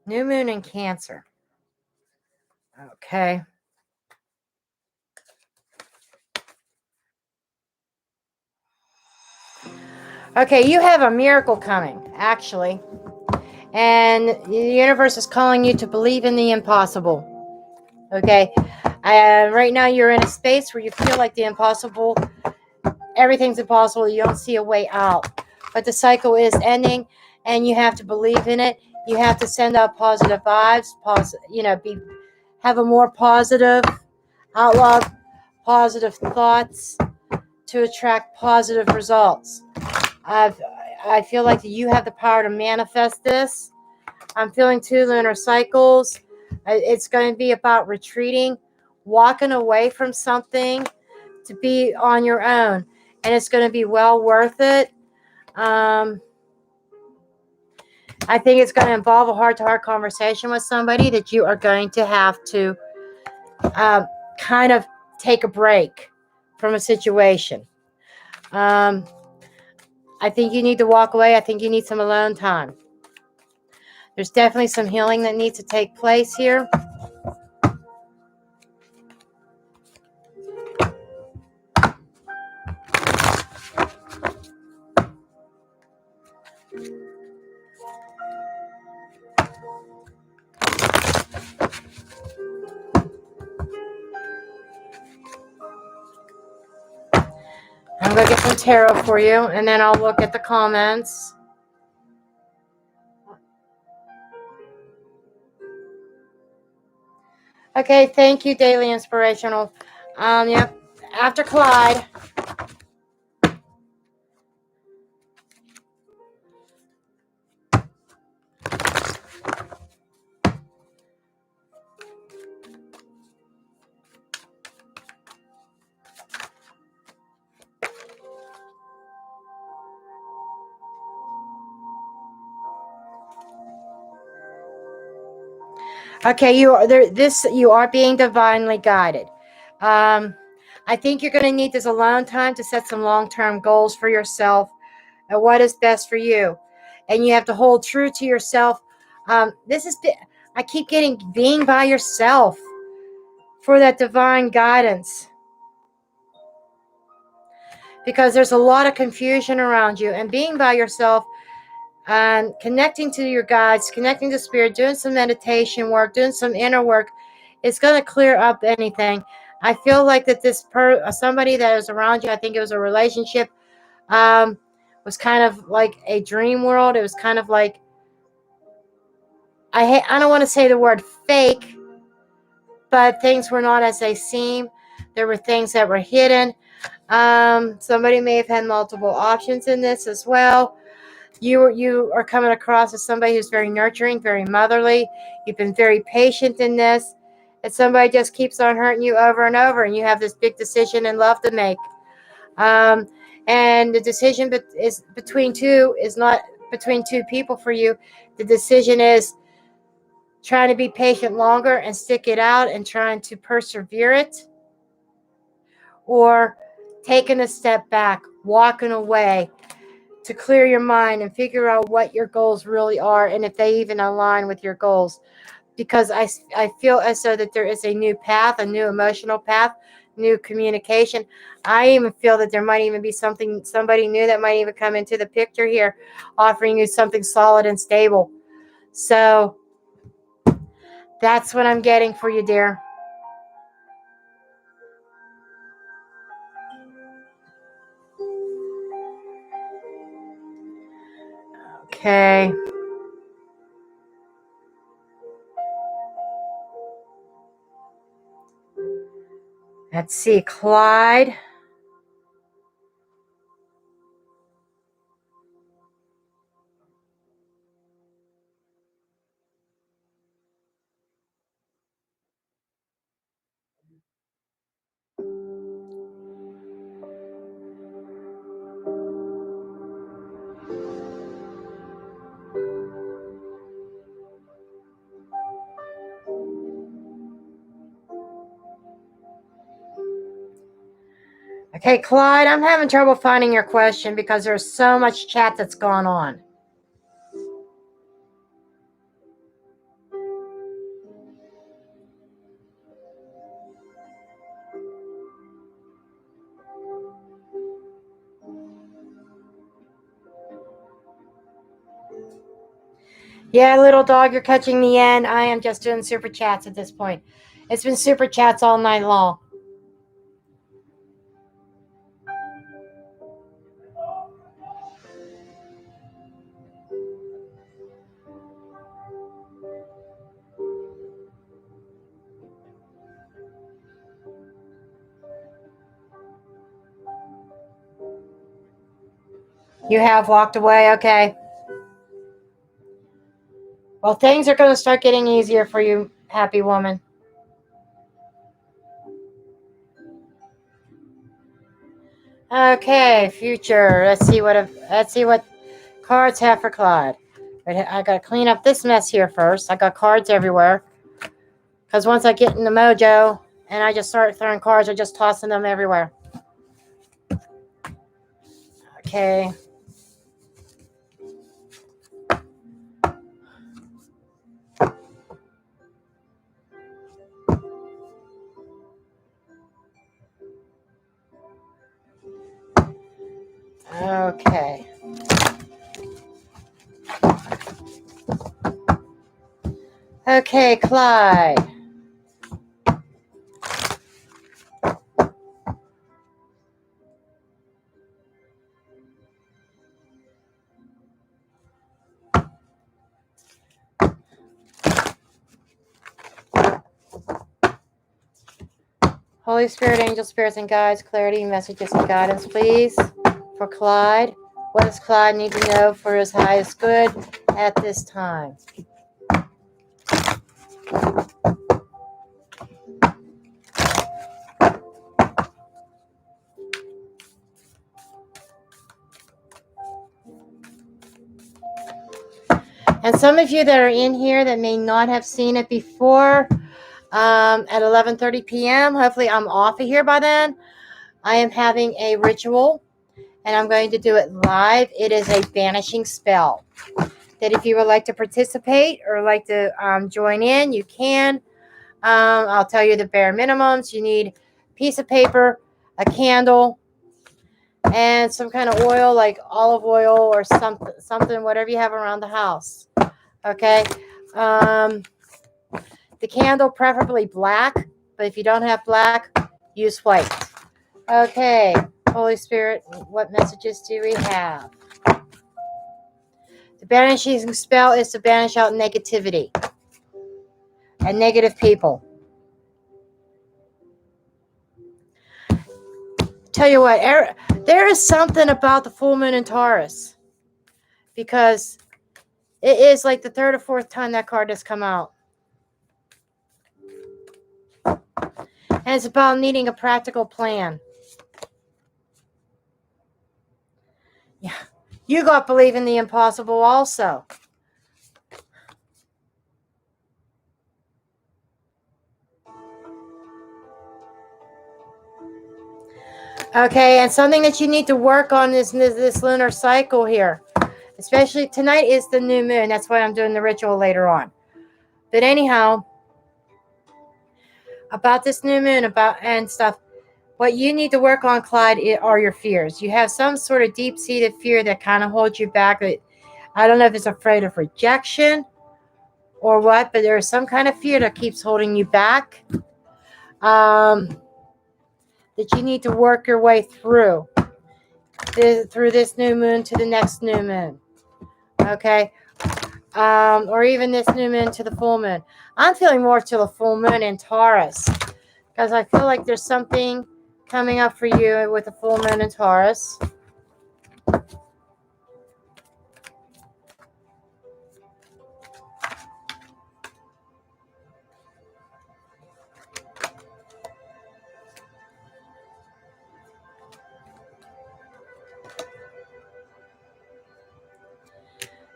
[SPEAKER 1] new moon in Cancer. Okay. Okay, you have a miracle coming, actually. And the universe is calling you to believe in the impossible. Okay? Right now you're in a space where you feel like the impossible, everything's impossible. You don't see a way out. But the cycle is ending, and you have to believe in it. You have to send out positive vibes, have a more positive outlook, positive thoughts to attract positive results. I feel like you have the power to manifest this. I'm feeling 2 lunar cycles. It's going to be about retreating, walking away from something to be on your own. And it's going to be well worth it. I think it's going to involve a heart-to-heart conversation with somebody that you are going to have to kind of take a break from a situation. I think you need to walk away. I think you need some alone time. There's definitely some healing that needs to take place here. I'm going to get some tarot for you, and then I'll look at the comments. Okay, thank you, Daily Inspirational. Yep, after Clyde. Okay, you are there. You are being divinely guided. I think you're going to need this alone time to set some long-term goals for yourself and what is best for you, and you have to hold true to yourself. I keep getting being by yourself for that divine guidance, because there's a lot of confusion around you, and being by yourself and connecting to your guides, connecting to spirit, doing some meditation work, doing some inner work, it's going to clear up anything. I feel like that somebody that was around you, I think it was a relationship, was kind of like a dream world. It was kind of like, I don't want to say the word fake, but things were not as they seem. There were things that were hidden. Somebody may have had multiple options in this as well. You are coming across as somebody who's very nurturing, very motherly. You've been very patient in this. And somebody just keeps on hurting you over and over, and you have this big decision in love to make. And the decision is not between two people for you. The decision is trying to be patient longer and stick it out and trying to persevere it, or taking a step back, walking away to clear your mind and figure out what your goals really are and if they even align with your goals. Because I feel as though that there is a new path, a new emotional path, new communication. I even feel that there might even be somebody new that might even come into the picture here, offering you something solid and stable. So that's what I'm getting for you, dear. Okay. Let's see, Clyde. Okay, Clyde, I'm having trouble finding your question because there's so much chat that's gone on. Yeah, little dog, you're catching the end. I am just doing super chats at this point. It's been super chats all night long. You have walked away, okay. Well, things are going to start getting easier for you, happy woman. Okay, future. Let's see what cards have for Clyde. I got to clean up this mess here first. I got cards everywhere. Because once I get in the mojo and I just start throwing cards, I'm just tossing them everywhere. Okay. Okay. Okay, Clyde. Holy Spirit, angel spirits, and guides, clarity, messages, and guidance, please, for Clyde. What does Clyde need to know for his highest good at this time? And some of you that are in here that may not have seen it before, at 11:30 p.m., hopefully I'm off of here by then, I am having a ritual, and I'm going to do it live. It is a banishing spell. That if you would like to participate or like to join in, you can. I'll tell you the bare minimums. You need a piece of paper, a candle, and some kind of oil like olive oil or something, whatever you have around the house. Okay. The candle, preferably black, but if you don't have black, use white. Okay. Holy Spirit, what messages do we have? The banishing spell is to banish out negativity and negative people. Tell you what, there is something about the full moon in Taurus, because it is like the third or fourth time that card has come out. And it's about needing a practical plan. Yeah. You got believe in the impossible also. Okay, and something that you need to work on is this lunar cycle here. Especially tonight is the new moon. That's why I'm doing the ritual later on. But anyhow, about this new moon and stuff, what you need to work on, Clyde, are your fears. You have some sort of deep-seated fear that kind of holds you back. I don't know if it's afraid of rejection or what, but there is some kind of fear that keeps holding you back. That you need to work your way through this new moon to the next new moon. Okay? Or even this new moon to the full moon. I'm feeling more to the full moon in Taurus, because I feel like there's something coming up for you with the full moon in Taurus.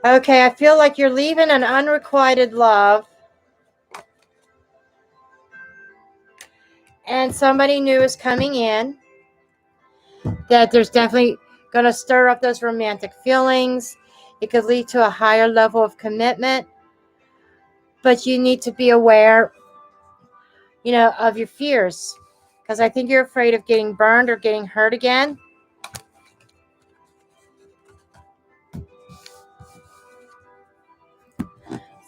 [SPEAKER 1] Okay, I feel like you're leaving an unrequited love. And somebody new is coming in. That there's definitely going to stir up those romantic feelings. It could lead to a higher level of commitment. But you need to be aware, of your fears. Because I think you're afraid of getting burned or getting hurt again.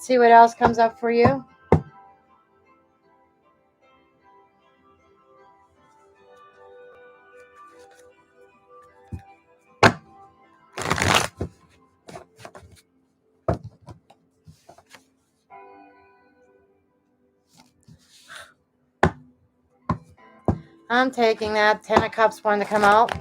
[SPEAKER 1] see what else comes up for you. I'm taking that. 10 of Cups wanting to come out.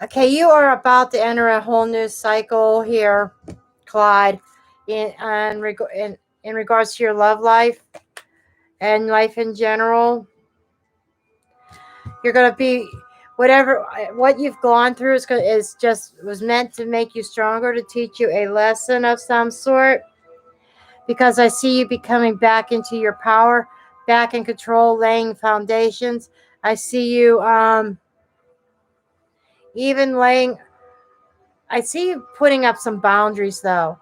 [SPEAKER 1] Okay, you are about to enter a whole new cycle here, Clyde, in regards to your love life and life in general. You're going to be, what you've gone through was meant to make you stronger, to teach you a lesson of some sort. Because I see you becoming back into your power, back in control, laying foundations. I see you I see you putting up some boundaries, though,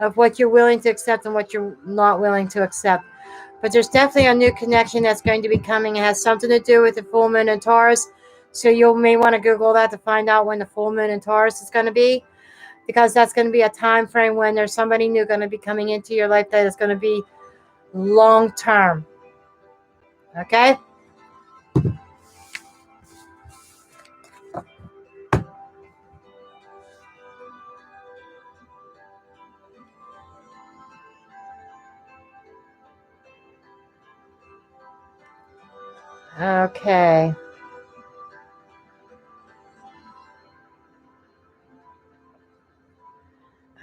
[SPEAKER 1] of what you're willing to accept and what you're not willing to accept. But there's definitely a new connection that's going to be coming. It has something to do with the full moon in Taurus. So you may want to Google that to find out when the full moon in Taurus is going to be. Because that's going to be a time frame when there's somebody new going to be coming into your life that is going to be long term. Okay? Okay.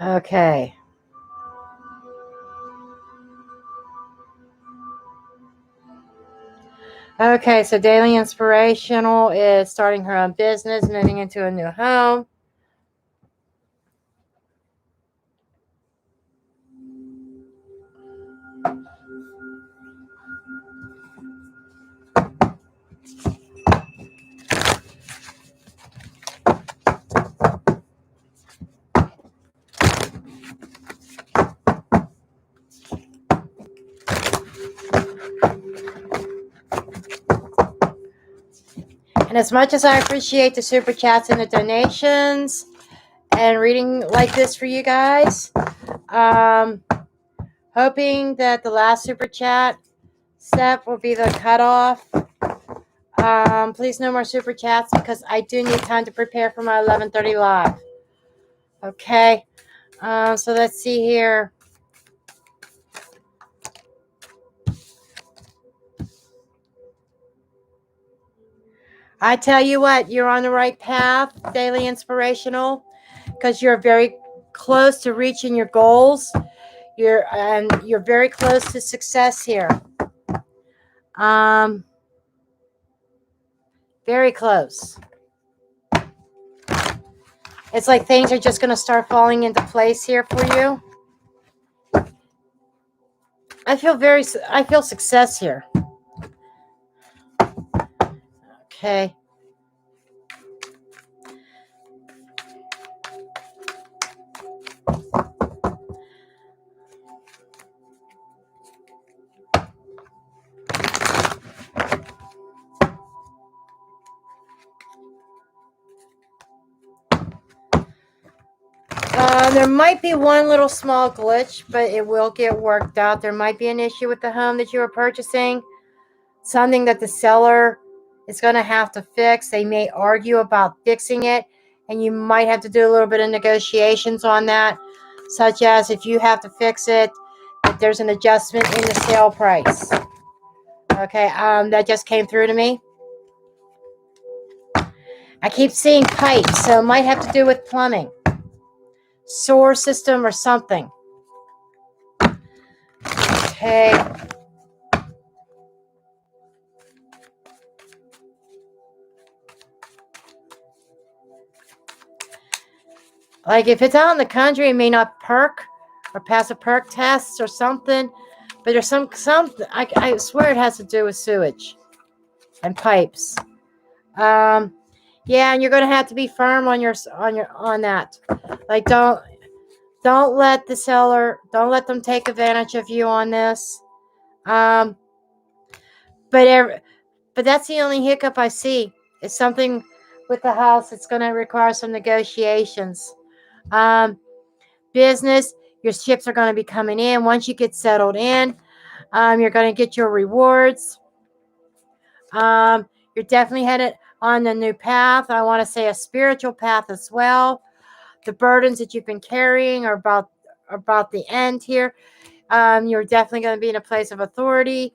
[SPEAKER 1] Okay. Okay, so Daily Inspirational is starting her own business, moving into a new home. And as much as I appreciate the super chats and the donations and reading like this for you guys, hoping that the last super chat step will be the cutoff. Please no more super chats because I do need time to prepare for my 11:30 live. Okay. So let's see here. I tell you what, you're on the right path, Daily Inspirational, because you're very close to reaching your goals. You're very close to success here. Very close. It's like things are just going to start falling into place here for you. I feel success here. Okay. There might be one little small glitch, but it will get worked out. There might be an issue with the home that you are purchasing. Something that the seller is going to have to fix. They may argue about fixing it, and you might have to do a little bit of negotiations on that, such as if you have to fix it, that there's an adjustment in the sale price. Okay, that just came through to me. I keep seeing pipes, so it might have to do with plumbing, sewer system, or something. Okay. Like if it's out in the country, it may not perk or pass a perk test or something. But there's some I swear it has to do with sewage. and pipes. Yeah, and you're going to have to be firm on that. Like, don't let the seller, don't let them take advantage of you on this. But that's the only hiccup I see. It's something with the house that's going to require some negotiations. Business, your ships are going to be coming in. Once you get settled in, you're going to get your rewards. You're definitely headed on a new path. I want to say a spiritual path as well. The burdens that you've been carrying are about the end here. You're definitely going to be in a place of authority.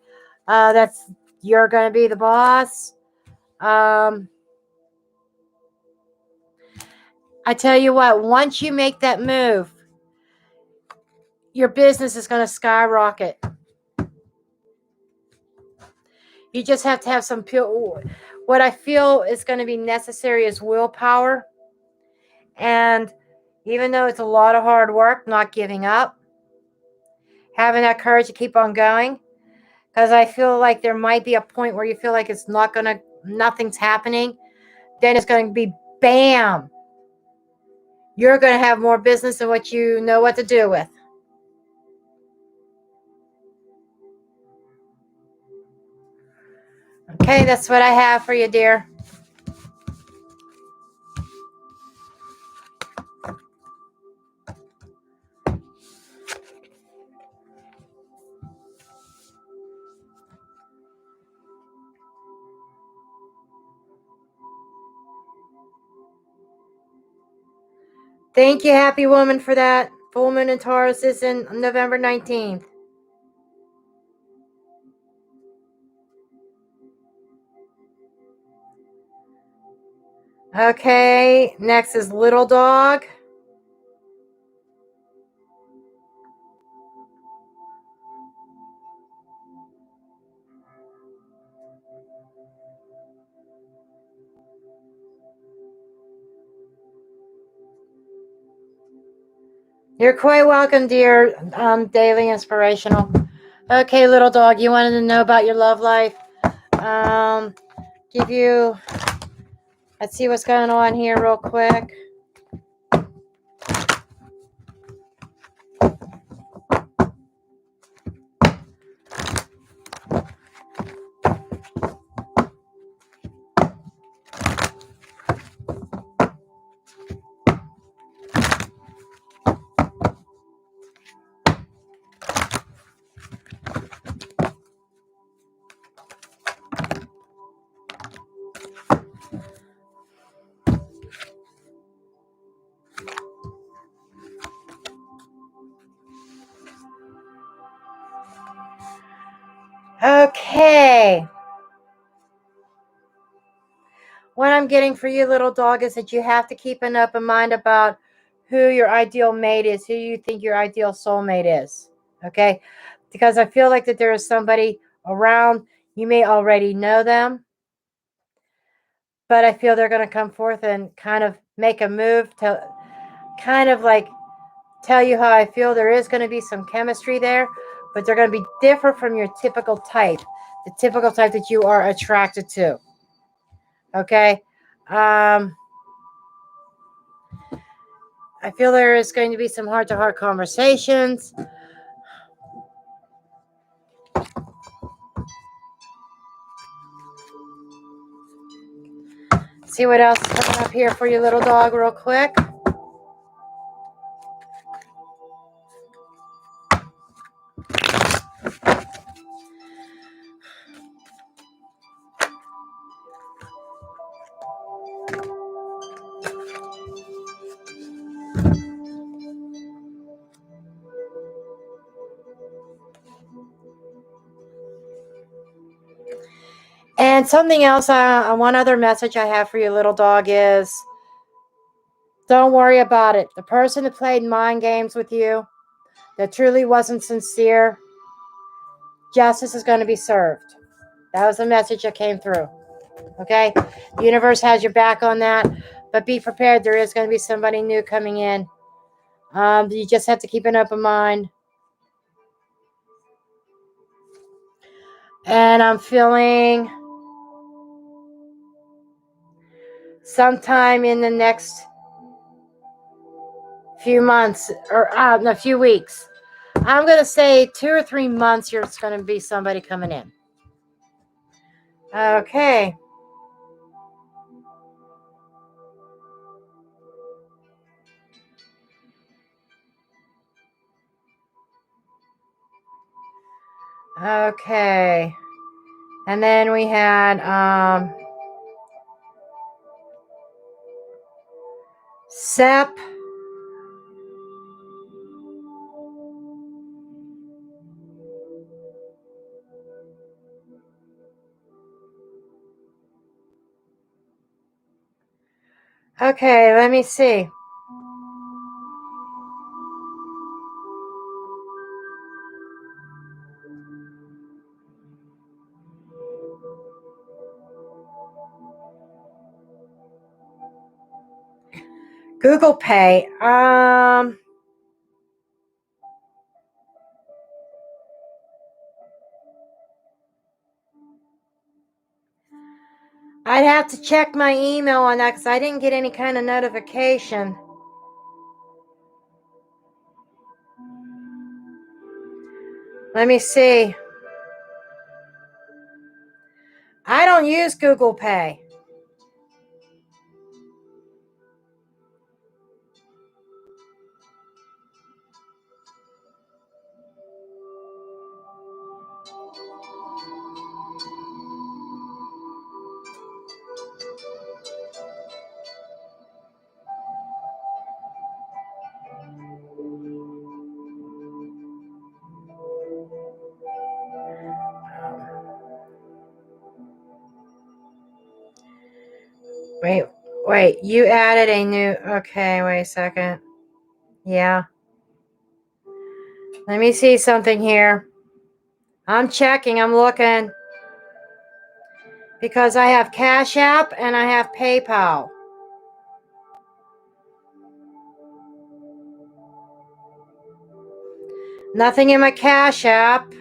[SPEAKER 1] You're going to be the boss. I tell you what, once you make that move, your business is going to skyrocket. You just have to have some what I feel is going to be necessary is willpower. And even though it's a lot of hard work, not giving up, having that courage to keep on going. Because I feel like there might be a point where you feel like nothing's happening. Then it's going to be bam. You're going to have more business than what you know what to do with. Okay, that's what I have for you, dear. Thank you, happy woman, for that. Full moon in Taurus is in November 19th. Okay, next is Little Dog. You're quite welcome, dear Daily Inspirational. Okay, Little Dog, you wanted to know about your love life. Let's see what's going on here real quick. Okay. What I'm getting for you, Little Dog, is that you have to keep an open mind about who your ideal mate is, who you think your ideal soulmate is. Okay? Because I feel like that there is somebody around. You may already know them, but I feel they're going to come forth and kind of make a move to kind of like tell you how I feel. There is going to be some chemistry there, but they're going to be different from your typical type, the typical type that you are attracted to. Okay? I feel there is going to be some heart-to-heart conversations. See what else is coming up here for you, Little Dog, real quick. And something else, one other message I have for you, Little Dog, is don't worry about it. The person that played mind games with you, that truly wasn't sincere, justice is going to be served. That was the message that came through. Okay? The universe has your back on that, but be prepared. There is going to be somebody new coming in. You just have to keep an open mind. And I'm feeling sometime in the next few months, or no, a few weeks. I'm going to say 2 or 3 months, there's going to be somebody coming in. Okay. Okay. And then we had Sep. Okay, let me see. Google Pay. I'd have to check my email on that because I didn't get any kind of notification. Let me see. I don't use Google Pay. Wait, you added a new, okay, wait a second. Yeah. Let me see something here. I'm checking, I'm looking. Because I have Cash App and I have PayPal. Nothing in my Cash App.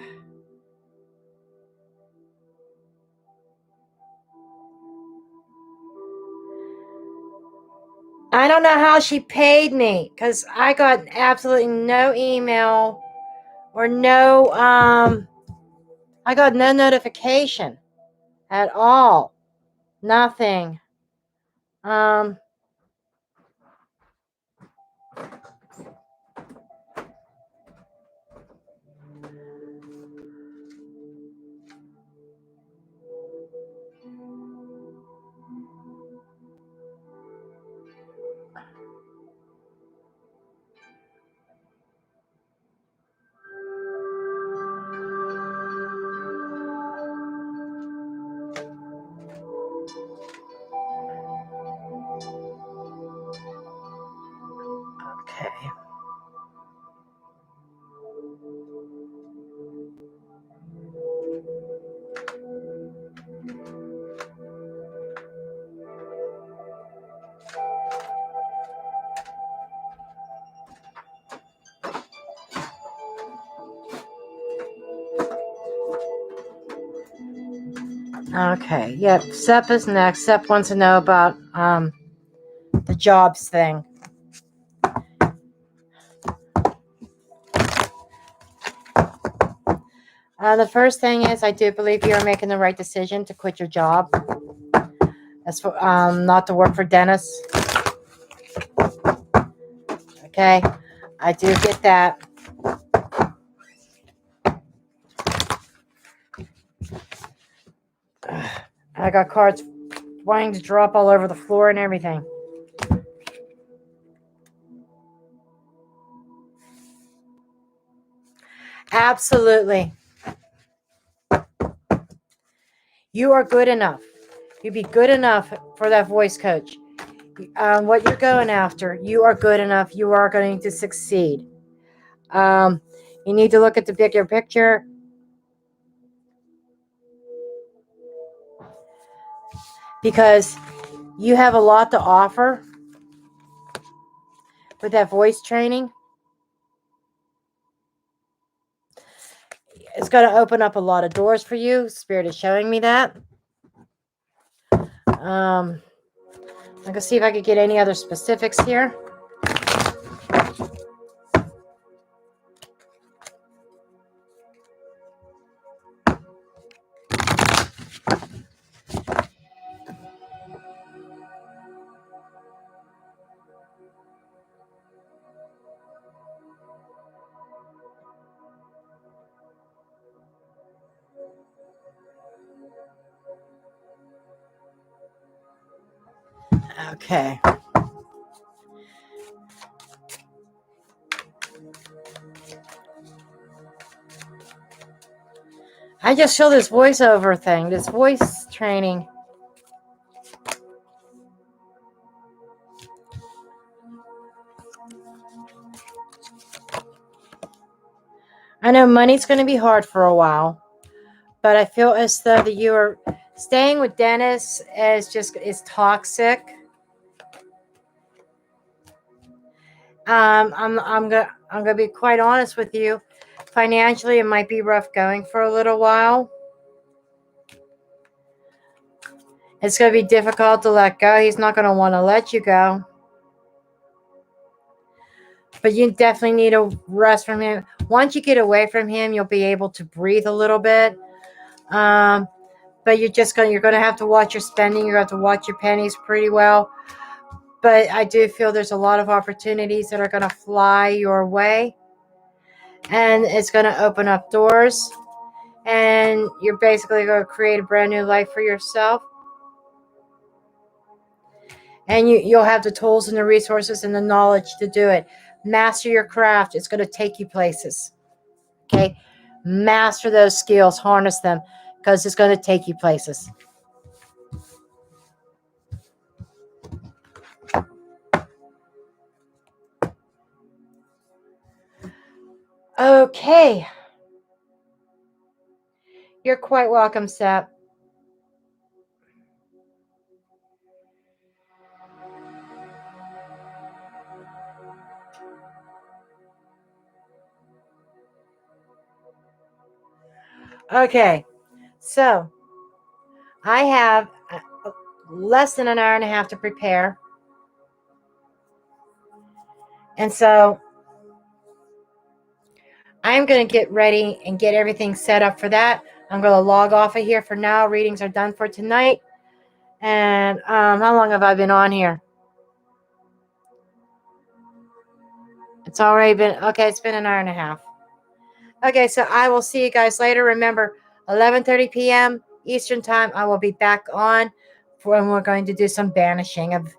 [SPEAKER 1] I don't know how she paid me because I got absolutely no email or no, I got no notification at all. Nothing. Okay. Okay. Yep. Sep is next. Sep wants to know about the jobs thing. The first thing is I do believe you're making the right decision to quit your job. That's for, not to work for Dennis. Okay. I do get that. I got cards wanting to drop all over the floor and everything. Absolutely. You are good enough. You'd be good enough for that voice coach. What you're going after, you are good enough. You are going to succeed. You need to look at the bigger picture. Because you have a lot to offer with that voice training. It's going to open up a lot of doors for you. Spirit is showing me that. I'm going to see if I could get any other specifics here. Okay. I just feel this voiceover thing, this voice training. I know money's going to be hard for a while, but I feel as though that you are staying with Dennis is toxic. I'm gonna be quite honest with you. Financially, it might be rough going for a little while. It's gonna be difficult to let go. He's not gonna want to let you go. But you definitely need a rest from him. Once you get away from him, you'll be able to breathe a little bit. But you're gonna have to watch your spending. You're gonna have to watch your pennies pretty well. But I do feel there's a lot of opportunities that are gonna fly your way, and it's gonna open up doors. And you're basically gonna create a brand new life for yourself. And you'll have the tools and the resources and the knowledge to do it. Master your craft. It's going to take you places. Okay? Master those skills. Harness them, because it's going to take you places. Okay. You're quite welcome, Sep. Okay. So, I have less than an hour and a half to prepare. And so, I'm going to get ready and get everything set up for that. I'm going to log off of here for now. Readings are done for tonight. And how long have I been on here? It's already been, okay, it's been an hour and a half. Okay, so I will see you guys later. Remember, 11:30 p.m. Eastern Time, I will be back on when we're going to do some banishing of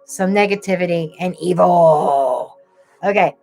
[SPEAKER 1] some negativity and evil. Okay,